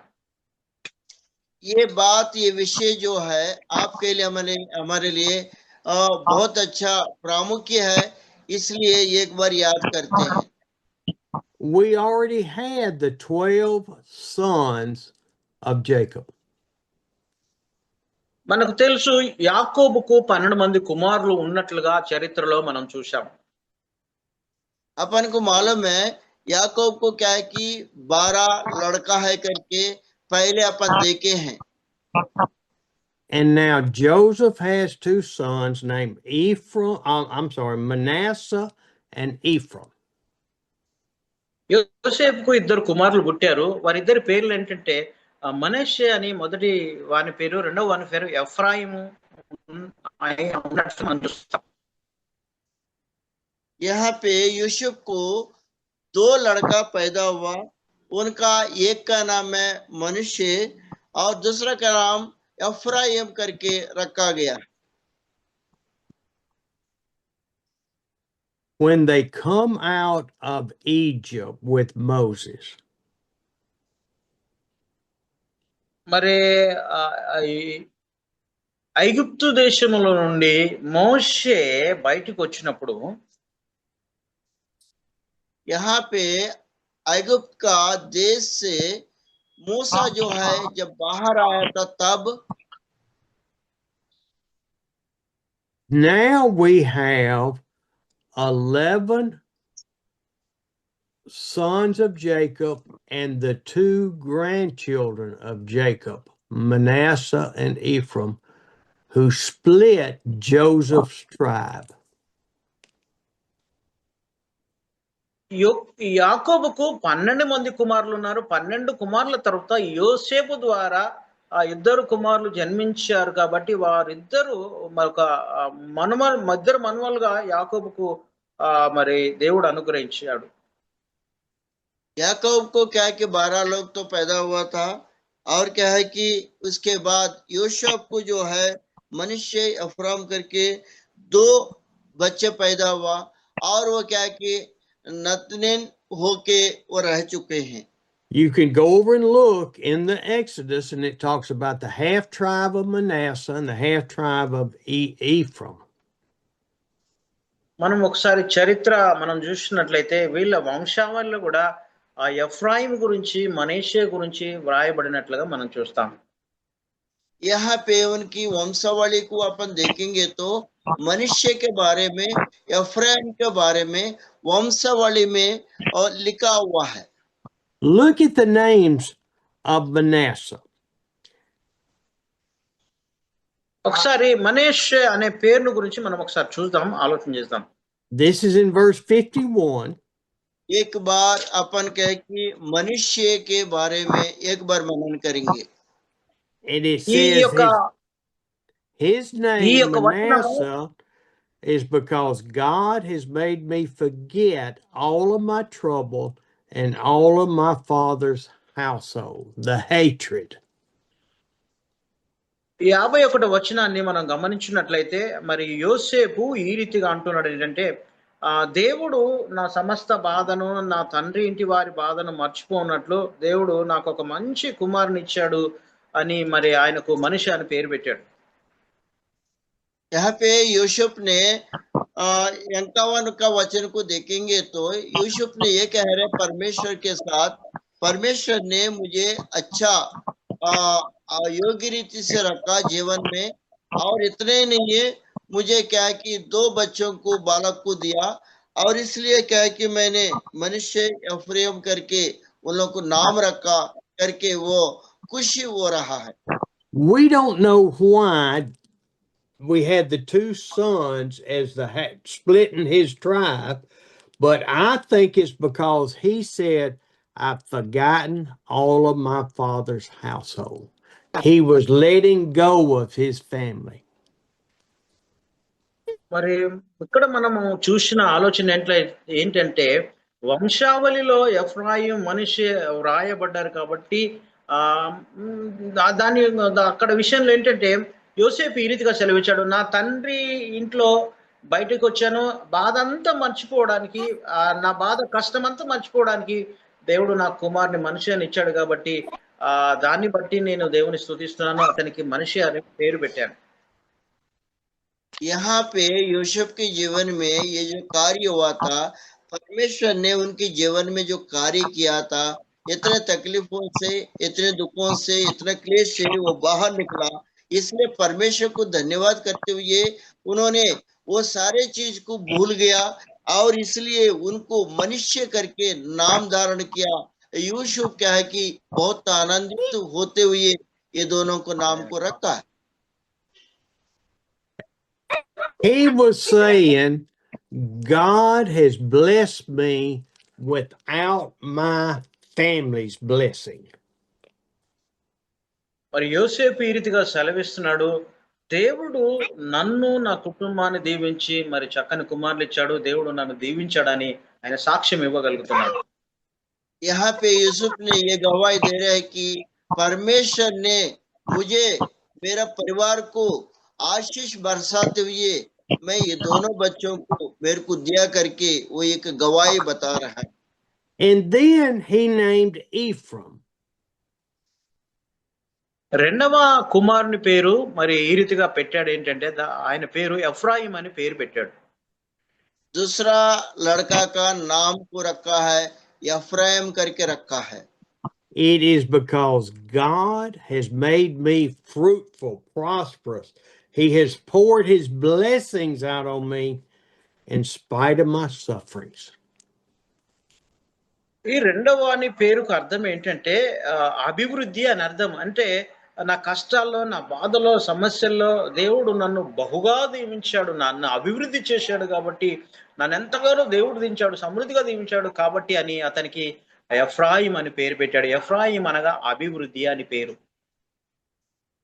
ये बात, ये विषय जो है आपके लिए हमारे लिए बहुत अच्छा प्रामुख्य है, इसलिए एक बार याद करते हैं।
We already had the 12 sons of Jacob.
మనకు తెలుసు యాకోబుకు 12 మంది కుమారులు ఉన్నట్లుగా చరిత్రలో మనం చూశాం.
अपन को मालूम है याकूब को क्या है कि 12 लड़का है करके पहले अपन देखे हैं।
And now Joseph has 2 sons named Manasseh and Ephraim.
యోసేపుకు 2 కుమారులు పుట్టారు. వారిద్దరి పేర్లు ఏంటంటే మనష్షే అని మొదటి వాని పేరు, రెండవ వాని పేరు ఎఫ్రాయిము ఉన్నట్లు మనం చూస్తాం.
यहाँ पे यूसुफ को 2 लड़का पैदा हुआ, उनका एक का नाम है मनुष्य और दूसरा का नाम एफ्राइम करके रखा गया।
When they come out of Egypt with Moses,
మరి ఐగుప్తు దేశములో నుండి మోషే బయటకు వచ్చినప్పుడు
यहाँ पे ऐगुप्त का देश से मूसा जो है जब बाहर आया था तब
now we have 11 sons of Jacob and the 2 grandchildren of Jacob, Manasseh and Ephraim, who split Joseph's tribe.
యాకోబుకు 12 మంది కుమారులు ఉన్నారు. 12 కుమారుల తర్వాత యోసేపు ద్వారా 2 కుమారులు జన్మించారు. కాబట్టి వారిద్దరు ఒక ఇద్దరు మనవలుగా యాకోబుకు మరి దేవుడు అనుగ్రహించాడు.
याकूब को क्या है कि 12 लोग तो पैदा हुआ था, और क्या है कि उसके बाद यूसुफ को जो है मनुष्य अफराम करके 2 बच्चे पैदा हुआ, और वो क्या है कि नतनेल होके वो रह चुके हैं।
You can go over and look in the Exodus, and it talks about the half tribe of Manasseh and the half tribe of Ephraim.
మనం ఒకసారి చరిత్ర మనం చూసినట్లయితే వీళ్ళ వంశావళిలో కూడా ఎఫ్రాయిం గురించి, మనష్షే గురించి వ్రాయబడినట్లుగా మనం చూస్తాం.
यहाँ पे उनकी वंशावली को अपन देखेंगे तो मनुष्य के बारे में, एफ्राइम के बारे में वंशावली में लिखा हुआ है।
Look at the names of Manasseh.
ఒకసారి మనీష్ అనే పేరును గురించి మనం ఒకసారి చూద్దాం, ఆలోచన చేద్దాం.
This is in verse 51.
एक बार अपन कहे कि मनुष्य के बारे में एक बार मनन करेंगे।
And it
ఈ
says
యొక్క
his
ఈ
name
యొక్క వచనము
Manasseh is because God has made me forget all of my trouble and all of my father's household, the hatred.
51 వచనాన్ని మనం గమనించినట్లయితే మరి యోసేపు ఈ రీతిగా అంటున్నాడు ఏంటంటే, దేవుడు నా సమస్త బాధను, నా తండ్రి ఇంటి వారి బాధను మర్చిపోనట్లు దేవుడు నాకు ఒక మంచి కుమారుని ఇచ్చాడు అని మరి ఆయనకు మనిషి అని పేరు పెట్టాడు.
यहाँ पे यूसुफ ने 51 का वचन को देखेंगे तो यूसुफ ने ये कह रहे परमेश्वर के साथ, परमेश्वर ने मुझे अच्छा योग्य रीति से रखा जीवन में, और इतने ही नहीं है, मुझे क्या है कि 2 बच्चों को बालक को दिया, और इसलिए क्या है कि मैंने मनुष्य एफ्राइम करके उन लोगों को नाम रखा करके वो खुशी हो रहा है।
We don't know why we had the 2 sons as the splitting his tribe, but I think it's because he said, I've forgotten all of my father's household. He was letting go of his family.
మరి ఇక్కడ మనము చూసిన ఆలోచన ఏంటంటే, వంశావళిలో Ephraim మనిషి వ్రాయబడ్డారు కాబట్టి దాని అక్కడ విషయంలో ఏంటంటే యోసేపు ఈ రీతిగా సెలవిచ్చాడు, నా తండ్రి ఇంట్లో బయటకు వచ్చాను, బాధ అంతా మర్చిపోవడానికి, నా బాధ కష్టం అంతా మర్చిపోవడానికి దేవుడు నా కుమారుని మనిషి అని ఇచ్చాడు కాబట్టి దాన్ని బట్టి నేను దేవుని స్తుతిస్తున్నాను, అతనికి మనిషి అని పేరు పెట్టాను.
यहाँ पे यूसुफ के जीवन में ये जो कार्य हुआ था, परमेश्वर ने उनके जीवन में जो कार्य किया था, इतने तकलीफों से, इतने दुखों से, इतने क्लेश से वो बाहर निकला, इसलिए परमेश्वर को धन्यवाद करते हुए उन्होंने वो सारे चीज को भूल गया, और इसलिए उनको मनुष्य करके नाम धारण किया। यूसुफ क्या है कि बहुत आनंदित होते हुए ये दोनों को नाम को रखा।
He was saying, God has blessed me without my family's blessing.
మరి యోసేపు ఈ రీతిగా సెలవిస్తున్నాడు, దేవుడు నన్ను నా కుటుంబాన్ని దీవించి మరి చక్కని కుమారులు ఇచ్చాడు, దేవుడు నన్ను దీవించాడని ఆయన సాక్ష్యం ఇవ్వగలుగుతున్నాడు.
यहाँ पे यूसुफ ने ये गवाही दे रहा है कि परमेश्वर ने मुझे, मेरा परिवार को आशीष बरसाते हुए मैं ये दोनों बच्चों को मेरे को दिया करके वो एक गवाही बता रहा है।
And then he named Ephraim.
రెండవ కుమారుని పేరు మరి ఈ రీతిగా పెట్టాడు ఏంటంటే, ఆయన పేరు ఎఫ్రాయిం అని పేరు పెట్టాడు.
दूसरा लड़का का नाम को रखा है एफ्राइम करके रखा है।
It is because God has made me fruitful, prosperous. He has poured his blessings out on me in spite of my sufferings.
ఈ రెండవ అని పేరుకు అర్థం ఏంటంటే అభివృద్ధి అని అర్థం. అంటే నా కష్టాల్లో, నా బాధలో, సమస్యల్లో దేవుడు నన్ను బహుగా దీవించాడు, నన్ను అభివృద్ధి చేశాడు కాబట్టి, నన్ను ఎంతగానో దేవుడు దీవించాడు, సమృద్ధిగా దీవించాడు కాబట్టి అని అతనికి ఎఫ్రాయిం అని పేరు పెట్టాడు. ఎఫ్రాయిం అనగా అభివృద్ధి అని పేరు.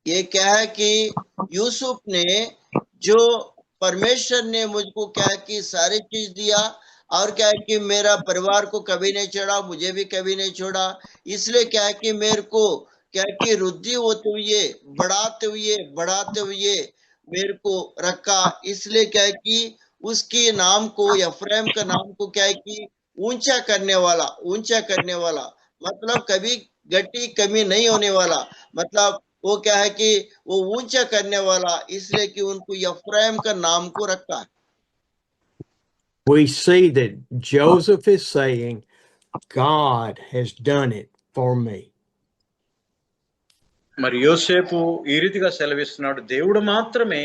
ये क्या है कि यूसुफ ने जो परमेश्वर ने मुझको क्या है कि सारी चीज दिया, और क्या है कि मेरा परिवार को कभी नहीं छोड़ा, मुझे भी कभी नहीं छोड़ा, इसलिए क्या है कि मेरे को क्या है कि वृद्धि होते हुए बढ़ाते हुए मेरे को रखा। इसलिए क्या है कि उसके नाम को, एफ्राइम का नाम को क्या है कि ऊंचा करने वाला मतलब कभी गट्टी कमी नहीं होने वाला, मतलब वो क्या है कि वो ऊंचा करने वाला, इसलिए कि उनको एफ्राइम का नाम को रखा।
We see that Joseph is saying, God has done it for me.
మరి యోసేపు ఈ రీతిగా సెలవిస్తున్నాడు, దేవుడు మాత్రమే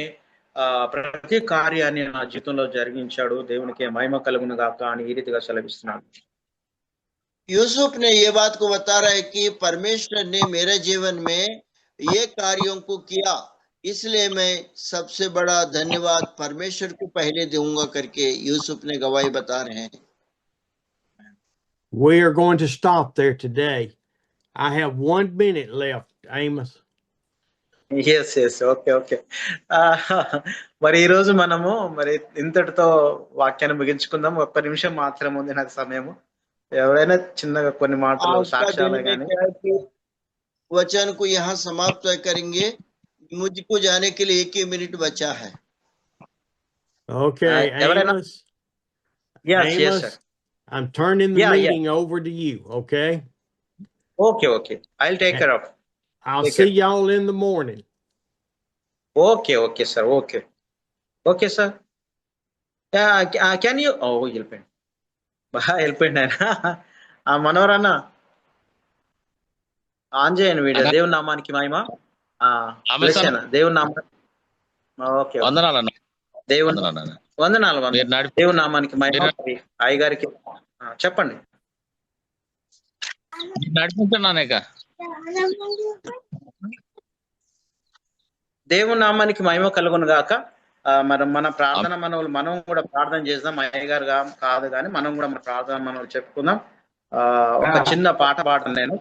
ప్రతి కార్యాన్ని నా జీవితంలో జరిగించాడు, దేవునికి మహిమ కలుగును గాక అని ఈ రీతిగా సెలవిస్తున్నాడు.
यूसुफ ने ये बात को बता रहा है कि परमेश्वर ने मेरे जीवन में ये कार्यों को किया, इसलिए मैं सबसे बड़ा धन्यवाद परमेश्वर को पहले दूंगा करके यूसुफ ने गवाही बता रहे हैं.
We are going to stop there today. I have 1 minute left, Amos.
Yes okay okay. మరి ఈ రోజు మనము మరి ఇంతటితో వాక్యాన్ని ముగించుకుందాం. 1 నిమిషం మాత్రమే ఉంది నాకు సమయము. ఎవరైనా చిన్నగా కొన్ని మాటలు సాక్ష్యాలు కానీ
वचन को यहाँ समाप्त करेंगे. मुझको जाने के लिए 1 मिनट बचा है.
Okay, Amos.
Yes, yes,
Amos,
sir.
I'm turning the
Yeah,
meeting over to you, okay?
Okay. I'll take care of.
I'll see y'all in the morning.
Okay, sir. Okay, sir. Can you? Oh, helping. Helping. మనోరన్న on చేయండి video. దేవుని నామానికి మహిమ. దేవుని నామానికి okay.
వందనాలన్న.
దేవుని వందనాలు. దేవుని నామానికి మహిమ. అయ్య గారికి చెప్పండి.
నడిపించున్నానేక.
దేవుని నామానికి మహిమ కలుగును గాక. మరి మన ప్రార్థన మనవులు మనం కూడా ప్రార్థన చేద్దాం. అయ్య గారు కాదు కానీ మనం కూడా మన ప్రార్థన మనవులు చెప్పుకుందాం. ఒక చిన్న పాట పాడను నేను,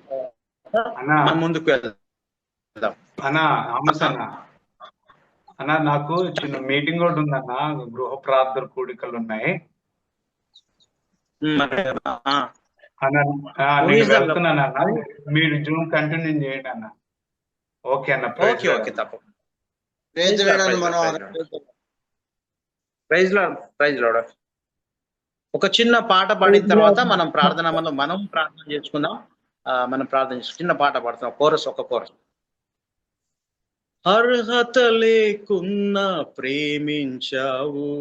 ముందుకు వెళ్దాం.
అన్న నాకు చిన్న మీటింగ్ ఒకటి ఉందన్న, గృహ ప్రార్థన కూడికలు ఉన్నాయి నేను వెళ్తున్నానన్న. మీరు జూమ్ కంటిన్యూ చేయండి అన్న. ఓకే అన్న.
ఓకే తప్పకుండా. Praise lord. ఒక చిన్న పాట పాడిన తర్వాత మనం ప్రార్థన చేసుకుందాం. మనం ప్రార్థన చిన్న పాట పాడుతాం. ఒక కోరస్. అర్హత లేకున్నా ప్రేమించావు,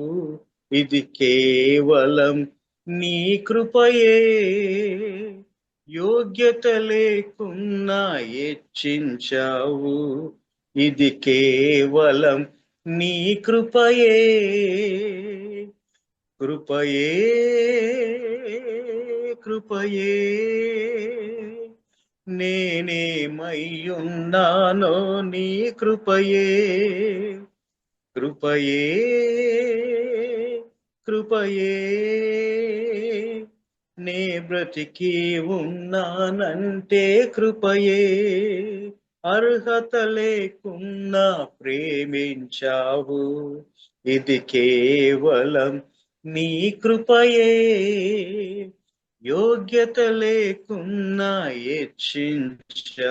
ఇది కేవలం నీ కృపయే. యోగ్యత లేకున్నా హెచ్చించావు, ఇది కేవలం నీ కృపయే. కృపయే నేనేమయ్యున్నానో నీ కృపయే. నే బ్రతికి ఉన్నానంటే కృపయే. అర్హత లేకున్నా ప్రేమించావు, ఇది కేవలం నీ కృపయే. యోగ్యత లేకున్నా హెచ్చించావు,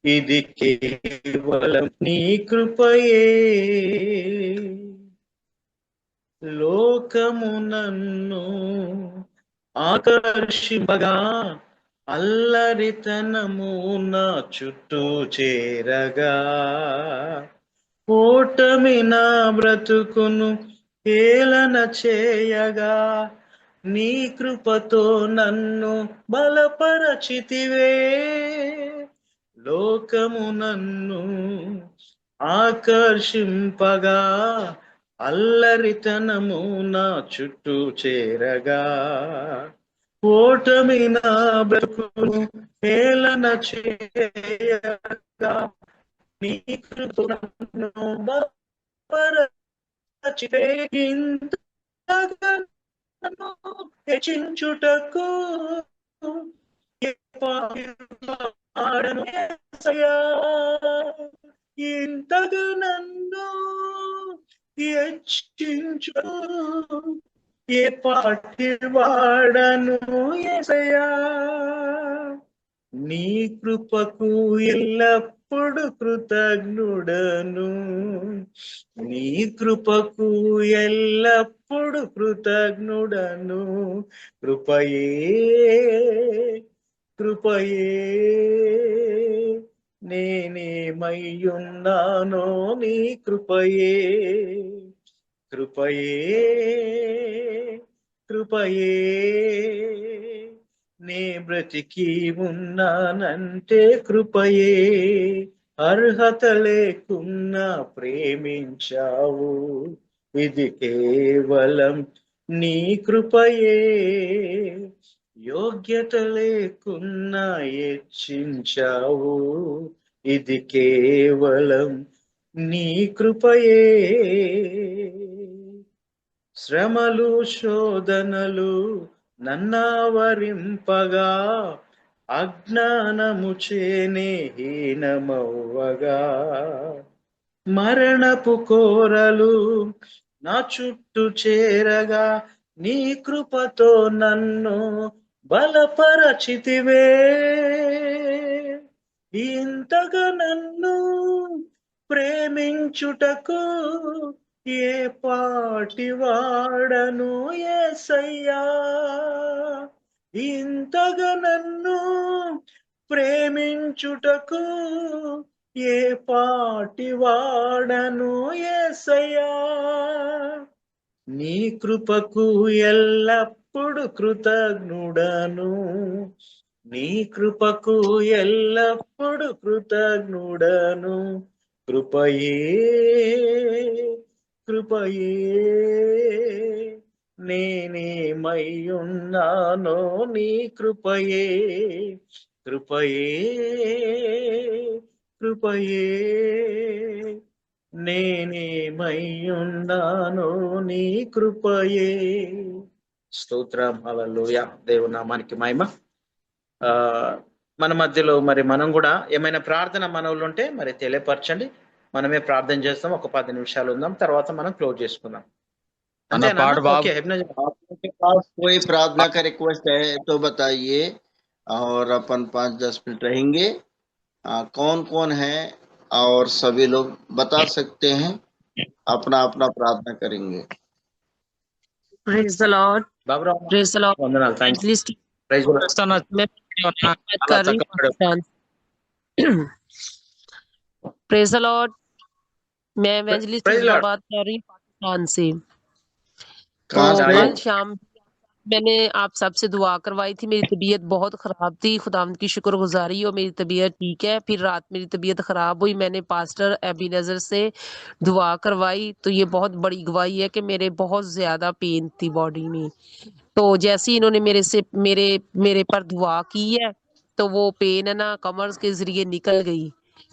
ఇది కేవలం నీ కృపయే. లోకము నన్ను ఆకర్షింపగా, అల్లరితనము నా చుట్టూ చేరగా, ఓటమి నా బ్రతుకును హేళన చేయగా, నీ కృపతో నన్ను బలపరచితివే. లోకము నన్ను ఆకర్షింపగా, అల్లరితనము నా చుట్టూ చేరగా, ఓటమి నా బ్రతుకును హేళన చేయగా, నీ కృపతో నన్ను బలపరచితివే. హెచ్చించుటకు ఇంతగా నన్ను హెచ్చించు, ఏ పాటి వాడను యేసయ్యా. నీ కృపకు ఎల్లప్పుడు కృతజ్ఞుడను, నీ కృపకు ఎల్లప్పుడు కృతజ్ఞుడను. కృపయే నేనేమయ్యున్నానో నీ కృపయే. నే బ్రతికి ఉన్నానంటే కృపయే, అర్హత లేకున్నా ప్రేమించావు, ఇది కేవలం నీ కృపయే, యోగ్యత లేకున్నా హెచ్చించావు, ఇది కేవలం నీ కృపయే, శ్రమలు శోధనలు నన్నావరింపగా, అజ్ఞానము చేనే హీనమవ్వగా, మరణపు కోరలు నా చుట్టూ చేరగా, నీ కృపతో నన్ను బలపరచితివే, ఇంతగా నన్ను ప్రేమించుటకు ఏ పాటి వాడను యేసయ్యా, ఇంతగా నన్ను ప్రేమించుటకు ఏ పాటి వాడను యేసయ్యా, నీ కృపకు ఎల్లప్పుడు కృతజ్ఞుడను, నీ కృపకు ఎల్లప్పుడు కృతజ్ఞుడను, కృపయే కృపయే నేనేమయ్యున్నానో నీ కృపయే, కృపయే కృపయే నేనేమయ్యున్నానో నీ కృపయే. స్తోత్రం, హల్లెలూయా. దేవుని నామానికి మహిమ. మన మధ్యలో మరి మనం కూడా ఏమైనా ప్రార్థన మనవులు ఉంటే మరి తెలియపరచండి, మనమే ప్రార్థన చేస్తాం. ఒక 10 నిమిషాలు ఉందాం, తర్వాత మనం క్లోజ్ చేసుకుందాం.
कोई प्रार्थना का रिक्वेस्ट है तो बताइए, और अपन 5-10 मिनट रहेंगे। कौन कौन है और सभी लोग बता सकते हैं, अपना अपना प्रार्थना करेंगे।
Praise the Lord.
బాబురా,
Praise the Lord.
వందనాలు. Thank you.
Evangelist
praise lord.
मैं बात कर रही हूँ पाकिस्तान। Praise the Lord. मैं evangelist
Praise
उस्मा
Lord.
बात कर रही हूँ पाकिस्तान से।
कहाँ
तो
से?
कल शाम मैंने आप सबसे दुआ करवाई थी, मेरी तबीयत बहुत खराब थी, खुदावंद की शुक्रगुजारी और मेरी तबीयत ठीक है। फिर रात मेरी तबीयत खराब हुई, मैंने पास्टर एबीनज़र से दुआ करवाई, तो ये बहुत बड़ी गवाही है कि मेरे बहुत ज्यादा पेन थी बॉडी में। तो जैसे ही इन्होंने मेरे पर दुआ की है, तो वो पेन है ना कमर के जरिए निकल गई,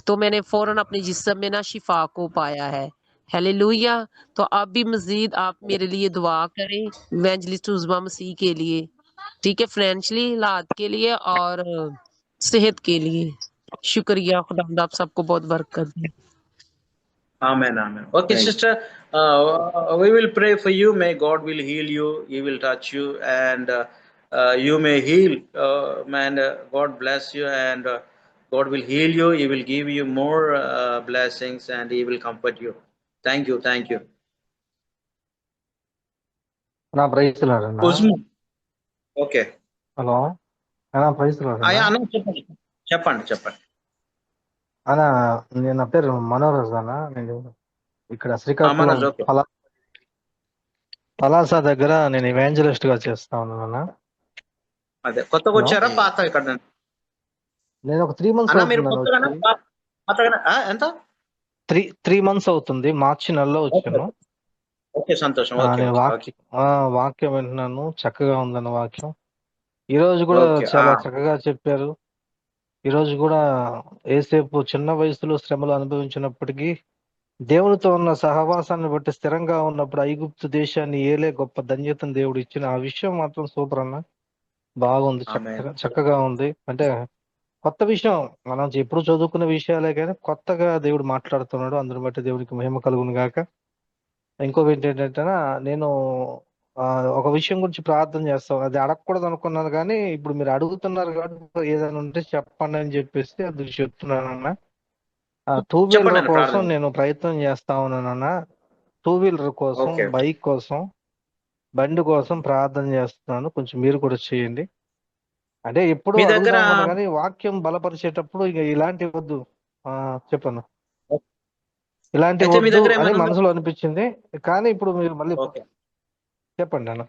तो मैंने फौरन अपने जिस्म में ना शिफा को पाया है। हालेलुया। तो अब भी मजीद आप मेरे लिए दुआ करें, इवेंजलिस्ट उज़मा मसीह के लिए, ठीक है, फाइनेंशियली हालात के लिए और सेहत के लिए। शुक्रिया, खुदावंद आप सबको बहुत बरकत दे।
Amen, amen. Okay,
Thank
sister, we will pray for you. May God will heal you. He will touch you, and you may heal. Man, God bless you, and God will heal you. He will give you more blessings, and He will comfort you. Thank you, thank you.
నా praise లాడన్నా.
Usman. Okay.
Hello అన్నా, praise లాడన్నా.
అన్న చెప్పండి.
అన్నా, నేను నా పేరు మనోజ్ అన్న. నేను ఇక్కడ శ్రీకాకుళం
మనోజ్, okay.
పలాస దగ్గర నేను ఇవాంజలిస్ట్ గా చేస్తా ఉన్నాను అన్న.
అదే కొత్తగా వచ్చారా పాత ఇక్కడ?
నేను ఒక 3 months
అన్న, మీరు
అవుతుంది
కొత్తగానే ఎంత?
3 months అవుతుంది, మార్చి నెలలో వచ్చాను.
ఓకే, సంతోషం.
నేను వాక్యం వింటున్నాను, చక్కగా ఉందన్న వాక్యం. ఈ రోజు కూడా చాలా చక్కగా చెప్పారు. ఈ రోజు కూడా ఏసేపు చిన్న వయసులో శ్రమలు అనుభవించినప్పటికీ దేవునితో ఉన్న సహవాసాన్ని బట్టి స్థిరంగా ఉన్నప్పుడు ఐగుప్తు దేశాన్ని ఏలే గొప్ప ధన్యతను దేవుడు ఇచ్చిన ఆ విషయం మాత్రం సూపర్ అన్న. బాగుంది, చక్కగా ఉంది. అంటే కొత్త విషయం, మనం ఎప్పుడు చదువుకున్న విషయాలే కానీ కొత్తగా దేవుడు మాట్లాడుతున్నాడు. అందుని బట్టి దేవుడికి మహిమ కలుగును గాక. ఇంకొకటి ఏంటంటే, నేను ఒక విషయం గురించి ప్రార్థన చేస్తాం, అది అడగకూడదు అనుకున్నాను కానీ ఇప్పుడు మీరు అడుగుతున్నారు కాబట్టి ఏదైనా ఉంటే చెప్పండి అని చెప్పేసి అది చెప్తున్నానన్న. 2 వీలర్ కోసం నేను ప్రయత్నం చేస్తా ఉన్నానన్న. 2 వీలర్ కోసం, బైక్ కోసం, బండి కోసం ప్రార్థన చేస్తున్నాను. కొంచెం మీరు కూడా చేయండి. అంటే ఎప్పుడు అడుగుదామన్నా కానీ వాక్యం బలపరిచేటప్పుడు ఇక ఇలాంటి వద్దు. చెప్పను, ఇలాంటి వద్దు అని మనసులో అనిపించింది. కానీ ఇప్పుడు మీరు మళ్ళీ చెప్పండి అన్న.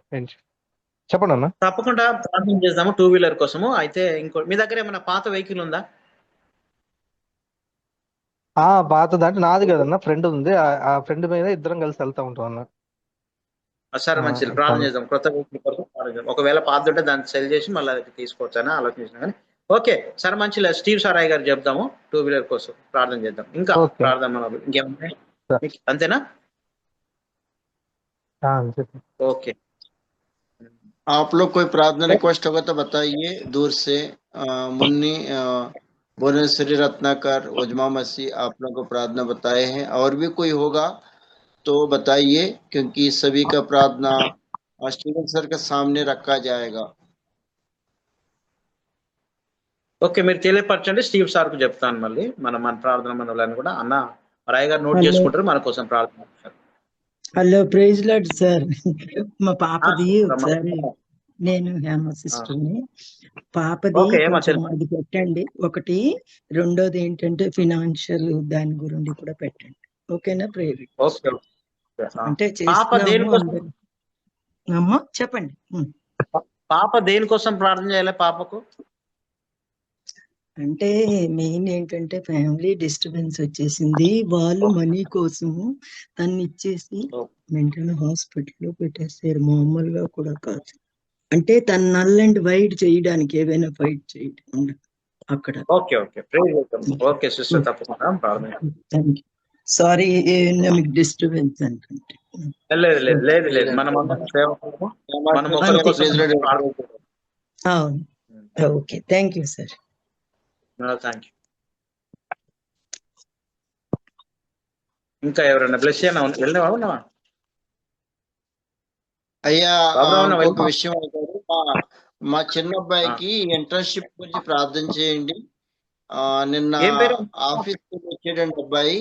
చెప్పండి అన్న.
తప్పకుండా ప్రార్థన చేద్దాము 2 వీలర్ కోసము. అయితే ఇంకో మీ దగ్గర ఏమైనా పాత వెహికల్ ఉందా?
పాతది అంటే నాది కదన్న, ఫ్రెండ్ ఉంది. ఆ ఫ్రెండ్ మీద ఇద్దరం కలిసి వెళ్తా ఉంటాం అన్న.
సరే మంచిది, ప్రార్థన చేద్దాం. కొత్త వెహికల్ కొరకు ప్రార్థన చేద్దాం. ఒకవేళ పాత ఉంటే దాన్ని సెల్ చేసి మళ్ళీ అది తీసుకోవచ్చు అని ఆలోచించిన కానీ ఓకే సరే మంచిది. స్టీవ్ సారాయ్ గారు చెప్దాము 2 వీలర్ కోసం ప్రార్థన చేద్దాం. ఇంకా ప్రార్థన మనకు ఇంకేమున్నాయి? అంతేనా? ఓకే.
आप लोग कोई प्रार्थना रिक्वेस्ट होगा तो बताइए दूर से। मुन्नी भुवनेश्वरी रत्नाकर उजमा मसीह आप लोग को प्रार्थना बताए हैं, और भी कोई होगा तो बताइए, क्योंकि सभी का प्रार्थना स्टीवन सर के सामने रखा जाएगा।
ఓకే మీరు తెలియపరచండి, స్టీవ్ సార్ కు చెప్తాను మళ్ళీ మన ప్రార్థన మనలని కూడా. అన్న రాయ్ గారు నోట్ చేసుకుంటారు మన కోసం ప్రార్థన.
Hello praise lord sir. మా పాపది ఒకసారి, నేను హేమ సిస్టర్ని, పాపది కొంచెం అది పెట్టండి ఒకటి. రెండోది ఏంటంటే ఫినాన్షియల్ దాని గురించి కూడా పెట్టండి. ఓకేనా? ప్రేయర్ అంటే అమ్మా చెప్పండి.
పాప దేనికోసం ప్రార్థన చేయాలి? పాపకు
అంటే మెయిన్ ఏంటంటే ఫ్యామిలీ డిస్టర్బెన్స్ వచ్చేసింది. వాళ్ళు మనీ కోసము తను ఇచ్చేసి మెంటల్ హాస్పిటల్లో పెట్టేస్తారు. మామూలుగా కూడా కాదు, అంటే తన నల్ అండ్ వైట్ చేయడానికి ఏదైనా ఫైట్ చేయడం అక్కడ.
ఓకే ఓకే ఓకే సిస్టర్ తప్పకుండా ప్రార్థన.
Thank you. సారీ మీకు డిస్టర్బెన్స్ అంటే.
లేదు లేదు లేదు లేదు, మనం సేవకులము, మనం ఒకరి కోసం.
Okay thank you sir.
Thank you. ఇంకా ఎవరైనా బ్లెస్ చేయనా? వెళ్ళినవా ఉన్నావా?
అయ్యా ఒక విషయం అడిగారు, మా చిన్న అబ్బాయికి ఇంటర్న్షిప్ గురించి ప్రార్థన చేయండి. నిన్న ఆఫీస్ వచ్చాడండి అబ్బాయి.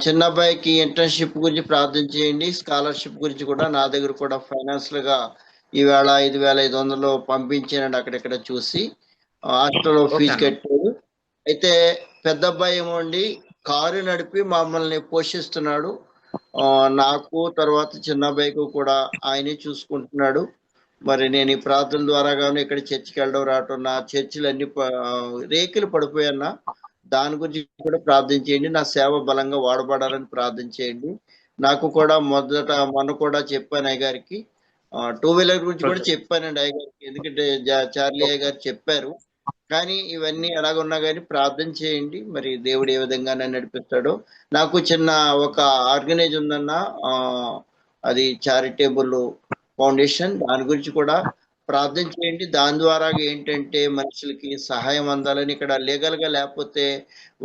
చిన్న అబ్బాయికి ఇంటర్న్షిప్ గురించి ప్రార్థన చేయండి. స్కాలర్షిప్ గురించి కూడా నా దగ్గర కూడా ఫైనాన్షియల్ గా ఈవేళ 5,500 పంపించానండి. అక్కడెక్కడ చూసి హాస్టల్లో ఫీజు కట్టాడు. అయితే పెద్ద అబ్బాయి ఏమో అండి కారు నడిపి మమ్మల్ని పోషిస్తున్నాడు. నాకు తర్వాత చిన్న అబ్బాయికి కూడా ఆయనే చూసుకుంటున్నాడు. మరి నేను ఈ ప్రార్థన ద్వారా గాను ఇక్కడ చర్చికి వెళ్ళడం రావటం, నా చర్చిలు అన్ని రేకులు పడిపోయన్నా, దాని గురించి కూడా ప్రార్థన చేయండి. నా సేవ బలంగా వాడబడాలని ప్రార్థన చేయండి. నాకు కూడా మొన్న కూడా చెప్పాను అయ్య గారికి, 2 వీలర్ గురించి కూడా చెప్పానండి అయ్య గారికి, ఎందుకంటే చార్లీ అయ్య గారు చెప్పారు. కానీ ఇవన్నీ ఎలాగున్నా కానీ ప్రార్థన చేయండి, మరి దేవుడు ఏ విధంగా నన్ను నడిపిస్తాడో. నాకు చిన్న ఒక ఆర్గనైజ్ ఉందన్న, అది చారిటబుల్ ఫౌండేషన్, దాని గురించి కూడా ప్రార్థన చేయండి. దాని ద్వారా ఏంటంటే మనుషులకి సహాయం అందాలని. ఇక్కడ లీగల్ గా లేకపోతే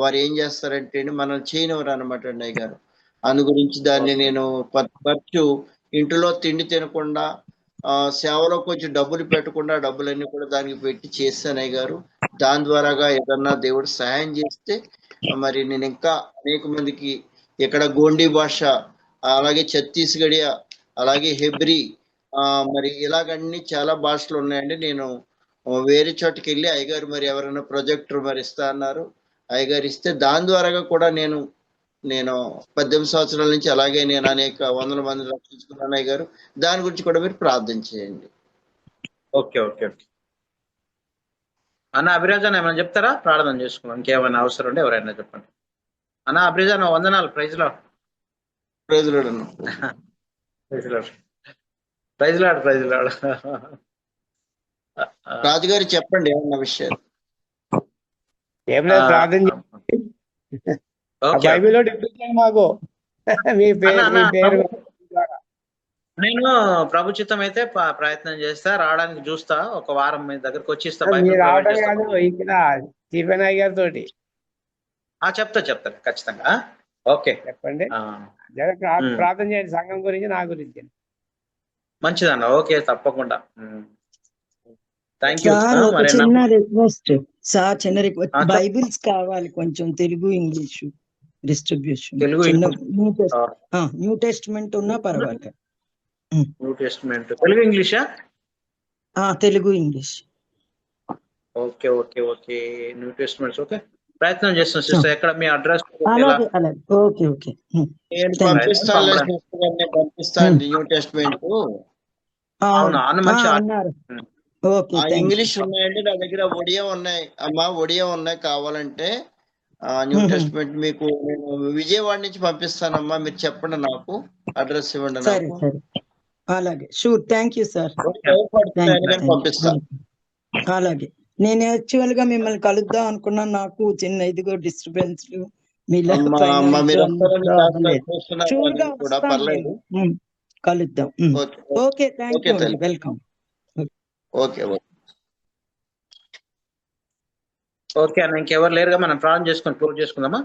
వారు ఏం చేస్తారంటే మనం చేయనివారు అనమాట అండి అయ్య గారు. అందు గురించి దాన్ని నేను ఖర్చు ఇంటిలో తిండి తినకుండా, సేవలో కొంచెం డబ్బులు పెట్టకుండా డబ్బులన్నీ కూడా దానికి పెట్టి చేశాను అయ్య గారు. దాని ద్వారాగా ఏదన్నా దేవుడు సహాయం చేస్తే మరి నేను ఇంకా అనేక మందికి, ఇక్కడ గోండీ భాష, అలాగే ఛత్తీస్గఢియా, అలాగే హెబ్రీ, మరి ఇలాగన్నీ చాలా భాషలు ఉన్నాయండి. నేను వేరే చోటుకి వెళ్ళి అయ్యగారు మరి ఎవరైనా ప్రొజెక్టర్ మరి ఇస్తా అన్నారు. అయ్యగారు ఇస్తే దాని ద్వారాగా కూడా నేను 18 సంవత్సరాల నుంచి అలాగే నేను అనేక వందల మంది రక్షించుకున్నాను అయ్య గారు. దాని గురించి కూడా మీరు ప్రార్థన చేయండి.
ఓకే ఓకే ఓకే అన్న. అభిరాజన్ ఏమైనా చెప్తారా? ప్రార్థన చేసుకున్నాం. ఇంకేమైనా అవసరం ఉంటే ఎవరైనా చెప్పండి. అన్న అభిరాజన్ వందనాలు. Praise lord.
ప్రైజ్ లార్డ్ అన్న.
Praise lord. Praise lord. Praise lord.
రాజుగారు చెప్పండి ఏమన్నా విషయాలు.
ఏం లేదు, ప్రార్థన బైబిల్లో మాకు మీ పేరు.
నేను ప్రభు చిత్తం అయితే ప్రయత్నం చేస్తా, రావడానికి చూస్తా. ఒక వారం మీ దగ్గరకు వచ్చి
రావడం కాదు, ఇక్కడ దీపనాయ్ గారితో
చెప్తా ఖచ్చితంగా. ఓకే చెప్పండి.
ప్రార్థన చేయండి సంఘం గురించి, నా గురించి.
మంచిదన్న. ఓకే తప్పకుండా.
చిన్న రిక్వెస్ట్ సార్, చిన్న రిక్వెస్ట్, బైబిల్స్ కావాలి కొంచెం, Telugu English distribution. New Testament ఉన్నా పర్వాలేదు.
న్యూ టెస్ట్మెంట్ తెలుగు ఇంగ్లీషా?
Telugu English.
Okay okay okay New Testaments okay ప్రయత్నం చేస్తాం సిస్టర్. ఎక్కడ మీ అడ్రస్?
ఓకే ఓకే
పంపిస్తాను న్యూ టెస్ట్మెంట్. అవునా అన్న మంచి
అన్నారు. Okay, thank you.
ఇంగ్లీష్ ఉన్నాయండి నా దగ్గర, ఒడియా ఉన్నాయి అమ్మా, ఒడియా ఉన్నాయి. కావాలంటే న్యూ టెస్ట్మెంట్ మీకు నేను విజయవాడ నుంచి పంపిస్తానమ్మా. మీరు చెప్పండి, నాకు అడ్రస్ ఇవ్వండి
సరే
నాకు.
సరే, అలాగే, షూర్, థ్యాంక్ యూ సార్.
పంపిస్తాను.
అలాగే, నేను యాక్చువల్ గా మిమ్మల్ని కలుద్దాం అనుకున్నాను. నాకు చిన్న ఇదిగో డిస్టర్బెన్స్, మీలా
అమ్మా
ఫైనాన్స్
మీరు
అన్ని
వస్తారని
ప్రాబ్లం
కాస్త
లేదు.
చూస్తున్నా
షూర్ గా
కానీ కూడా
వస్తాం
పర్లేదు.
మేము. కలుద్దాం. ఓకే, థ్యాంక్
ఓకే
యూ అండి,
తల్లి.
వెల్కమ్.
ఓకే ఓకే
ఓకే అన్న, ఇంకెవరు లేరుగా, మనం ప్రార్థన చేసుకొని క్లోజ్ చేసుకుందామా?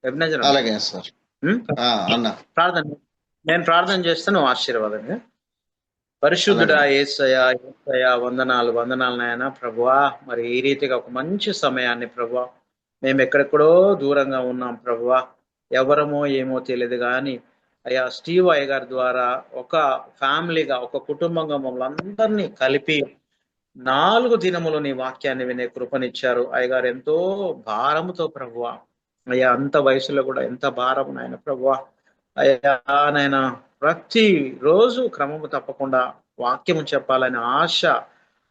ఎబినేజర్ అన్న.
అలాగే సార్. అన్న
ప్రార్థన, నేను ప్రార్థన చేస్తే నువ్వు ఆశీర్వాదంగా. పరిశుద్ధుడా యేసయ్యా, యేసయ్యా వందనాలు వందనాలు నాయన ప్రభువా. మరి ఈ రీతిగా ఒక మంచి సమయాన్ని ప్రభువా, మేము ఎక్కడెక్కడో దూరంగా ఉన్నాం ప్రభువా, ఎవరమో ఏమో తెలియదు కానీ అయ్యా స్టీవ్ అయ్య గారి ద్వారా ఒక ఫ్యామిలీగా, ఒక కుటుంబంగా మమ్మల్ని అందరినీ కలిపి 4 దినములు నీ వాక్యాన్ని వినే కృపనిచ్చారు. అయ్యగారు ఎంతో భారముతో ప్రభువా, అయ్యా అంత వయసులో కూడా ఎంత భారం నాయన ప్రభువా. అయ్యా నాయన ప్రతి రోజు క్రమము తప్పకుండా వాక్యము చెప్పాలనే ఆశ,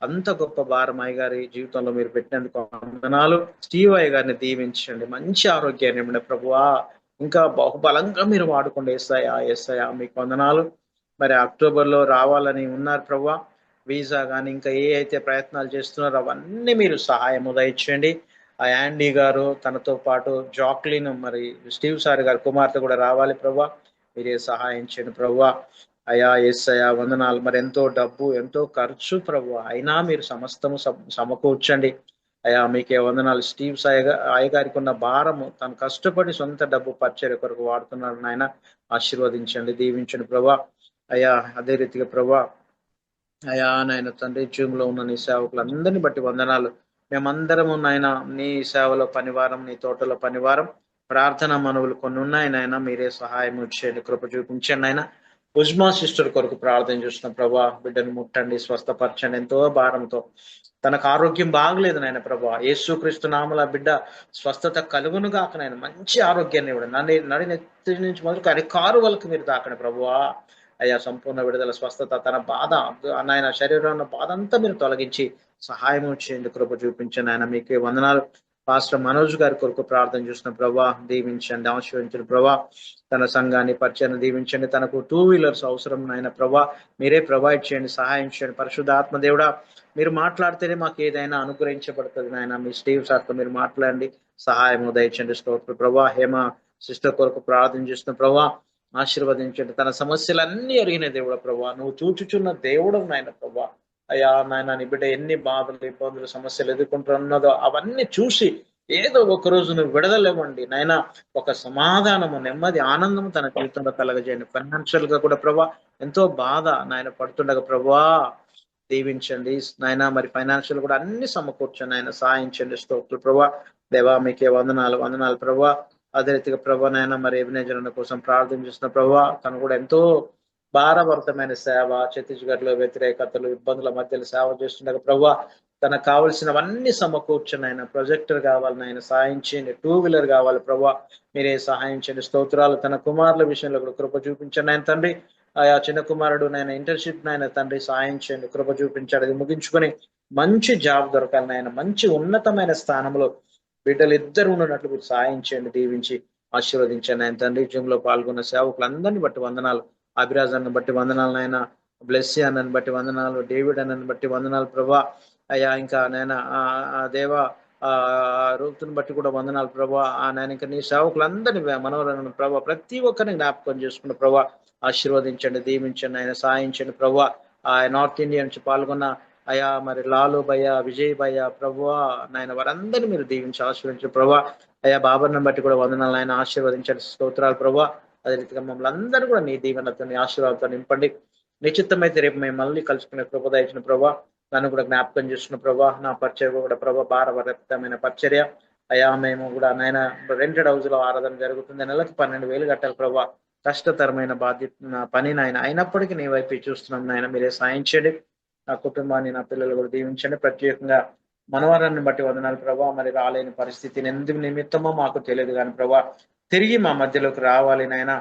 అంత గొప్ప భారం అయ్యగారి జీవితంలో మీరు పెట్టినందుకు వందనాలు. స్టీవ్ అయ్య గారిని దీవించండి, మంచి ఆరోగ్యాన్ని ఇవ్వండి ప్రభువా. ఇంకా బహుబలంగా మీరు వాడుకోండి యేసయ్యా. యేసయ్యా మీకు వందనాలు. మరి అక్టోబర్లో రావాలని ఉన్నారు ప్రభువా. వీసా కానీ ఇంకా ఏ అయితే ప్రయత్నాలు చేస్తున్నారో అవన్నీ మీరు సహాయం దయచేయండి. ఆ యాండీ గారు, తనతో పాటు జాక్లిన్, మరి స్టీవ్ సార్ గారు కుమార్తె కూడా రావాలి ప్రభా. మీరే సహాయం చేయండి ప్రభా. అయా యేసయ్యా వందనాలు. మరి ఎంతో డబ్బు, ఎంతో ఖర్చు ప్రభు, అయినా మీరు సమస్తము సమకూర్చండి అయా. మీకే వందనాలు. స్టీవ్ అయ్య గారికి ఉన్న భారము, తను కష్టపడి సొంత డబ్బు పరిచర్య కొరకు వాడుతున్నారు నాయన. ఆశీర్వదించండి, దీవించండి ప్రభా. అయా అదే రీతిగా ప్రభా అయా నాయన తండ్రి, జూమ్లో ఉన్న నీ సేవకులందరినీ బట్టి వందనాలు. మేమందరము నాయన నీ సేవలో పనివారం, నీ తోటలో పనివారం. ప్రార్థన మనవులు కొన్ని ఉన్నాయి నాయన, మీరే సహాయం చేయండి, కృప చూపించండి నాయన. ఉజ్మా సిస్టర్ కొరకు ప్రార్థన చేస్తున్న ప్రభా, బిడ్డను ముట్టండి, స్వస్థపరచండి. ఎంతో భారంతో తనకు ఆరోగ్యం బాగలేదు నాయన ప్రభా. యేసుక్రీస్తు నామమున బిడ్డ స్వస్థత కలుగును గాక నాయన. మంచి ఆరోగ్యాన్ని ఇవ్వండి. నడి నుంచి మొదలు అరికారు వరకు మీరు తాకండి ప్రభువా. అయ్యా సంపూర్ణ విడుదల, స్వస్థత, తన బాధ నాయన శరీరంలో బాధ అంతా మీరు తొలగించి సహాయం చేయండి, కృప చూపించండి ఆయన. మీకే వందనాలు. పాస్టర్ మనోజ్ గారి కొరకు ప్రార్థన చేసిన ప్రభా, దీవించండి, ఆశీర్వదించండి ప్రభా. తన సంఘాన్ని పరిచయాన్ని దీవించండి. తనకు 2 వీలర్స్ అవసరం నాయన ప్రభా, మీరే ప్రొవైడ్ చేయండి, సహాయం చేయండి. పరిశుద్ధాత్మ దేవుడా, మీరు మాట్లాడితేనే మాకు ఏదైనా అనుగ్రహించబడుతుంది నాయన. మీ స్టీవ్ సార్తో మీరు మాట్లాడండి, సహాయం దయచండి. స్తోత్ర ప్రభా. హేమ సిస్టర్ కొరకు ప్రార్థన చేసిన ప్రభా, ఆశీర్వదించండి. తన సమస్యలన్నీ అరిగిన దేవుడు ప్రభా, నువ్వు చూచుచున్న దేవుడు నాయన ప్రభా. అయ్యా నాయన, నీ బిడ్డ ఎన్ని బాధలు, ఇబ్బందులు, సమస్యలు ఎదుర్కొంటున్నదో అవన్నీ చూసి ఏదో ఒక రోజు నువ్వు విడుదలవ్వండి నాయన. ఒక సమాధానము, నెమ్మది, ఆనందము తన జీవితంలో కలగజేయండి. ఫైనాన్షియల్ గా కూడా ప్రభా ఎంతో బాధ నాయన పడుతుండగా ప్రభా దీవించండి నాయన. మరి ఫైనాన్షియల్ కూడా అన్ని సమకూర్చండి ఆయన, సాయించండి. స్తోత్రులు ప్రభా. దేవా మీకే వందనాలు వందనాలు ప్రభా. అదే రీతిగా ప్రభా నాయన, మరి ఎబినేజర్ కోసం ప్రార్థన చేసిన ప్రభా, తను కూడా ఎంతో భారభరితమైన సేవ, ఛత్తీస్గఢ్ లో వ్యతిరేకతలు, ఇబ్బందుల మధ్యలో సేవ చేస్తుండగా ప్రభా, తనకు కావలసినవన్నీ సమకూర్చండి ఆయన. ప్రొజెక్టర్ కావాలని ఆయన సాయం చేయండి, 2 వీలర్ కావాలి ప్రభా, మీరే సహాయం చేయండి. స్తోత్రాలు. తన కుమారుల విషయంలో కూడా కృప చూపించండి ఆయన తండ్రి. ఆయా చిన్న కుమారుడు నాయన ఇంటర్న్షిప్ నాయన తండ్రి సాయం చేయండి, కృప చూపించాడు. అది ముగించుకొని మంచి జాబ్ దొరకాలి నాయన, మంచి ఉన్నతమైన స్థానంలో బిడ్డలు ఇద్దరు ఉన్నట్లు మీరు సాయం చేయండి, దీవించి ఆశీర్వదించండి ఆయన తండ్రి. జూమ్ లో పాల్గొన్న సేవకులందరినీ బట్టి వందనాలు. అభిరాజ్ అన్నని బట్టి వందనాలు నాయన, బ్లెస్సీ అన్నని బట్టి వందనాలు, డేవిడ్ అన్నని బట్టి వందనాలు ప్రభా. అయ్యా ఇంకా నాయన దేవా రూతుని బట్టి కూడా వందనాలు ప్రభా. నాయన ఇంకా నీ సేవకులందరినీ మనవలను ప్రభా, ప్రతి ఒక్కరిని జ్ఞాపకం చేసుకున్న ప్రభా, ఆశీర్వదించండి, దీవించండి ఆయన, సాయించండి ప్రభా. నార్త్ ఇండియా నుంచి పాల్గొన్న అయా మరి లాలు భయ్య, విజయ్ భయ్య ప్రభువా నాయన, వారందరినీ మీరు దీవించి ఆశీర్వదించండి ప్రభా. అయ్యా బాబర్ని బట్టి కూడా వందనాలు ఆయన, ఆశీర్వదించండి. స్తోత్రాలు ప్రభా. అదే రీతిగా మమ్మల్ని అందరూ కూడా నీ దీవెనతో, నీ ఆశీర్వాదంతో నింపండి. నిశ్చితమైతే రేపు మేము మళ్ళీ కలుసుకునే కృప దయచిన ప్రభా. నన్ను కూడా జ్ఞాపకం చేస్తున్న ప్రభా, నా పరిచర్య కూడా ప్రభా భారభరితమైన పరిచర్య అయ్యా. మేము కూడా నాయన రెంటెడ్ హౌస్ లో ఆరాధన జరుగుతుంది, నెలకు 12,000 కట్టాలి ప్రభా. కష్టతరమైన బాధ్యత పని నాయన, అయినప్పటికీ నీ వైపు చూస్తున్నాం నాయన, మీరే సాయం చేయండి. నా కుటుంబాన్ని, నా పిల్లలు కూడా దీవించండి. ప్రత్యేకంగా మనవరాన్ని బట్టి వందనాలు ప్రభా. మరి రాలేని పరిస్థితిని ఎందుకు నిమిత్తమో మాకు తెలియదు కానీ ప్రభా, తిరిగి మా మధ్యలోకి రావాలి నాయన.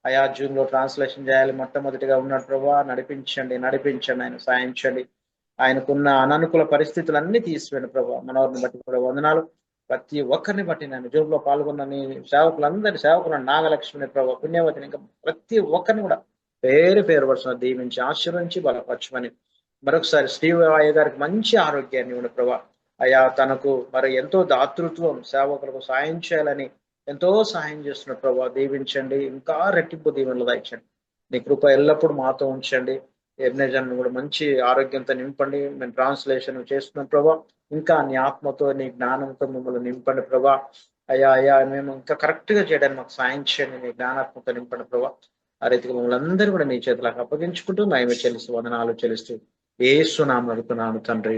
అయా జూమ్ లో ట్రాన్స్లేషన్ చేయాలి మొట్టమొదటిగా ఉన్నాడు ప్రభా, నడిపించండి ఆయన సాయించండి. ఆయనకున్న అననుకూల పరిస్థితులన్నీ తీసివేయండి ప్రభా. మనవరిని బట్టి కూడా వందనాలు. ప్రతి ఒక్కరిని బట్టి నేను జూమ్ లో పాల్గొన్న నీ సేవకులను నాగలక్ష్మిని ప్రభా, పుణ్యవతిని, ఇంకా ప్రతి ఒక్కరిని కూడా పేరు వరుస దీవించి ఆశీర్వదించి బలపరచమని మరొకసారి స్టీవ్ అయ్య గారికి మంచి ఆరోగ్యాన్ని ఇవ్వండి ప్రభా. అయా తనకు మరి ఎంతో దాతృత్వం, సేవకులకు సాయం చేయాలని ఎంతో సహాయం చేస్తున్న ప్రభా, దీవించండి. ఇంకా రెట్టింపు దీవెనలు దాయించండి. నీ కృప ఎల్లప్పుడూ మాతో ఉంచండి. ఎర్నేజన్ కూడా మంచి ఆరోగ్యంతో నింపండి. మేము ట్రాన్స్లేషన్ చేస్తున్నాం ప్రభా. ఇంకా నీ ఆత్మతో, నీ జ్ఞానంతో మిమ్మల్ని నింపండి ప్రభా. అయ్యా మేము ఇంకా కరెక్ట్ గా చేయడానికి మాకు సాయం చేయండి. నీ జ్ఞానాత్మతో నింపండి ప్రభా. ఆ రీతిగా మమ్మల్ని అందరూ కూడా నీ చేతులకు అప్పగించుకుంటూ మహిమ చెల్లిస్తూ వందనాలు చెల్లిస్తూ యేసు నామమున అడుగుతున్నాను తండ్రి.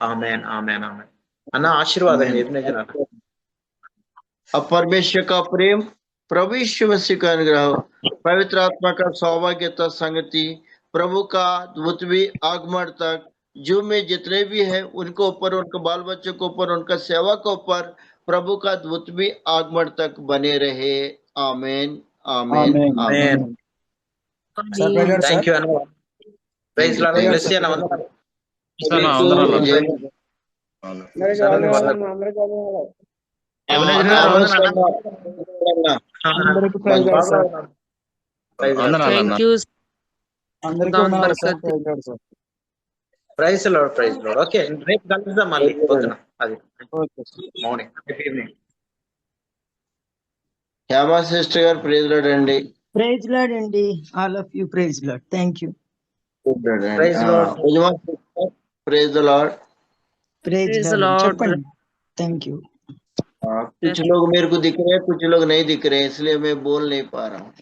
ఆమేన్ ఆమేన్ ఆమేన్. అన్న ఆశీర్వాదం ఎర్నేజన్ అన్న.
अब परमेश्वर का प्रेम, प्रभु यीशु मसीह का अनुग्रह, पवित्र आत्मा का सौभाग्यता संगति, प्रभु का द्वितीय आगमन तक जो में जितने भी है उनको ऊपर, उनके बाल बच्चों के ऊपर, उनका सेवा के ऊपर प्रभु का द्वितीय आगमन तक बने रहे। आमीन आमीन आमीन।
థ్యాంక్ యూ అన్న. Praise Lord. బ్లెస్ యు అన్న. Praise Lord. ఓకే, రేపు కలుద్దాం మళ్ళీ పొద్దున. అది మార్నింగ్ ఈవినింగ్.
హేమా సిస్టర్ గారు ప్రైజ్ లార్డ్ అండి.
ప్రైజ్ లార్డ్ అండి. All of you praise Lord. Thank you.
Praise lord. Praise lord.
Praise Lord చెప్పండి. Thank you.
कुछ लोग मेरे को दिख रहे हैं, कुछ लोग नहीं दिख रहे, इसलिए मैं बोल नहीं पा रहा हूँ।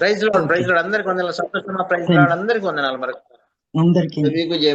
Praise Lord. అందరికి వందనాలు. సంతోషమా? Praise Lord. అందరికి వందనాలు. మరి
అందరికీ
सभी को जय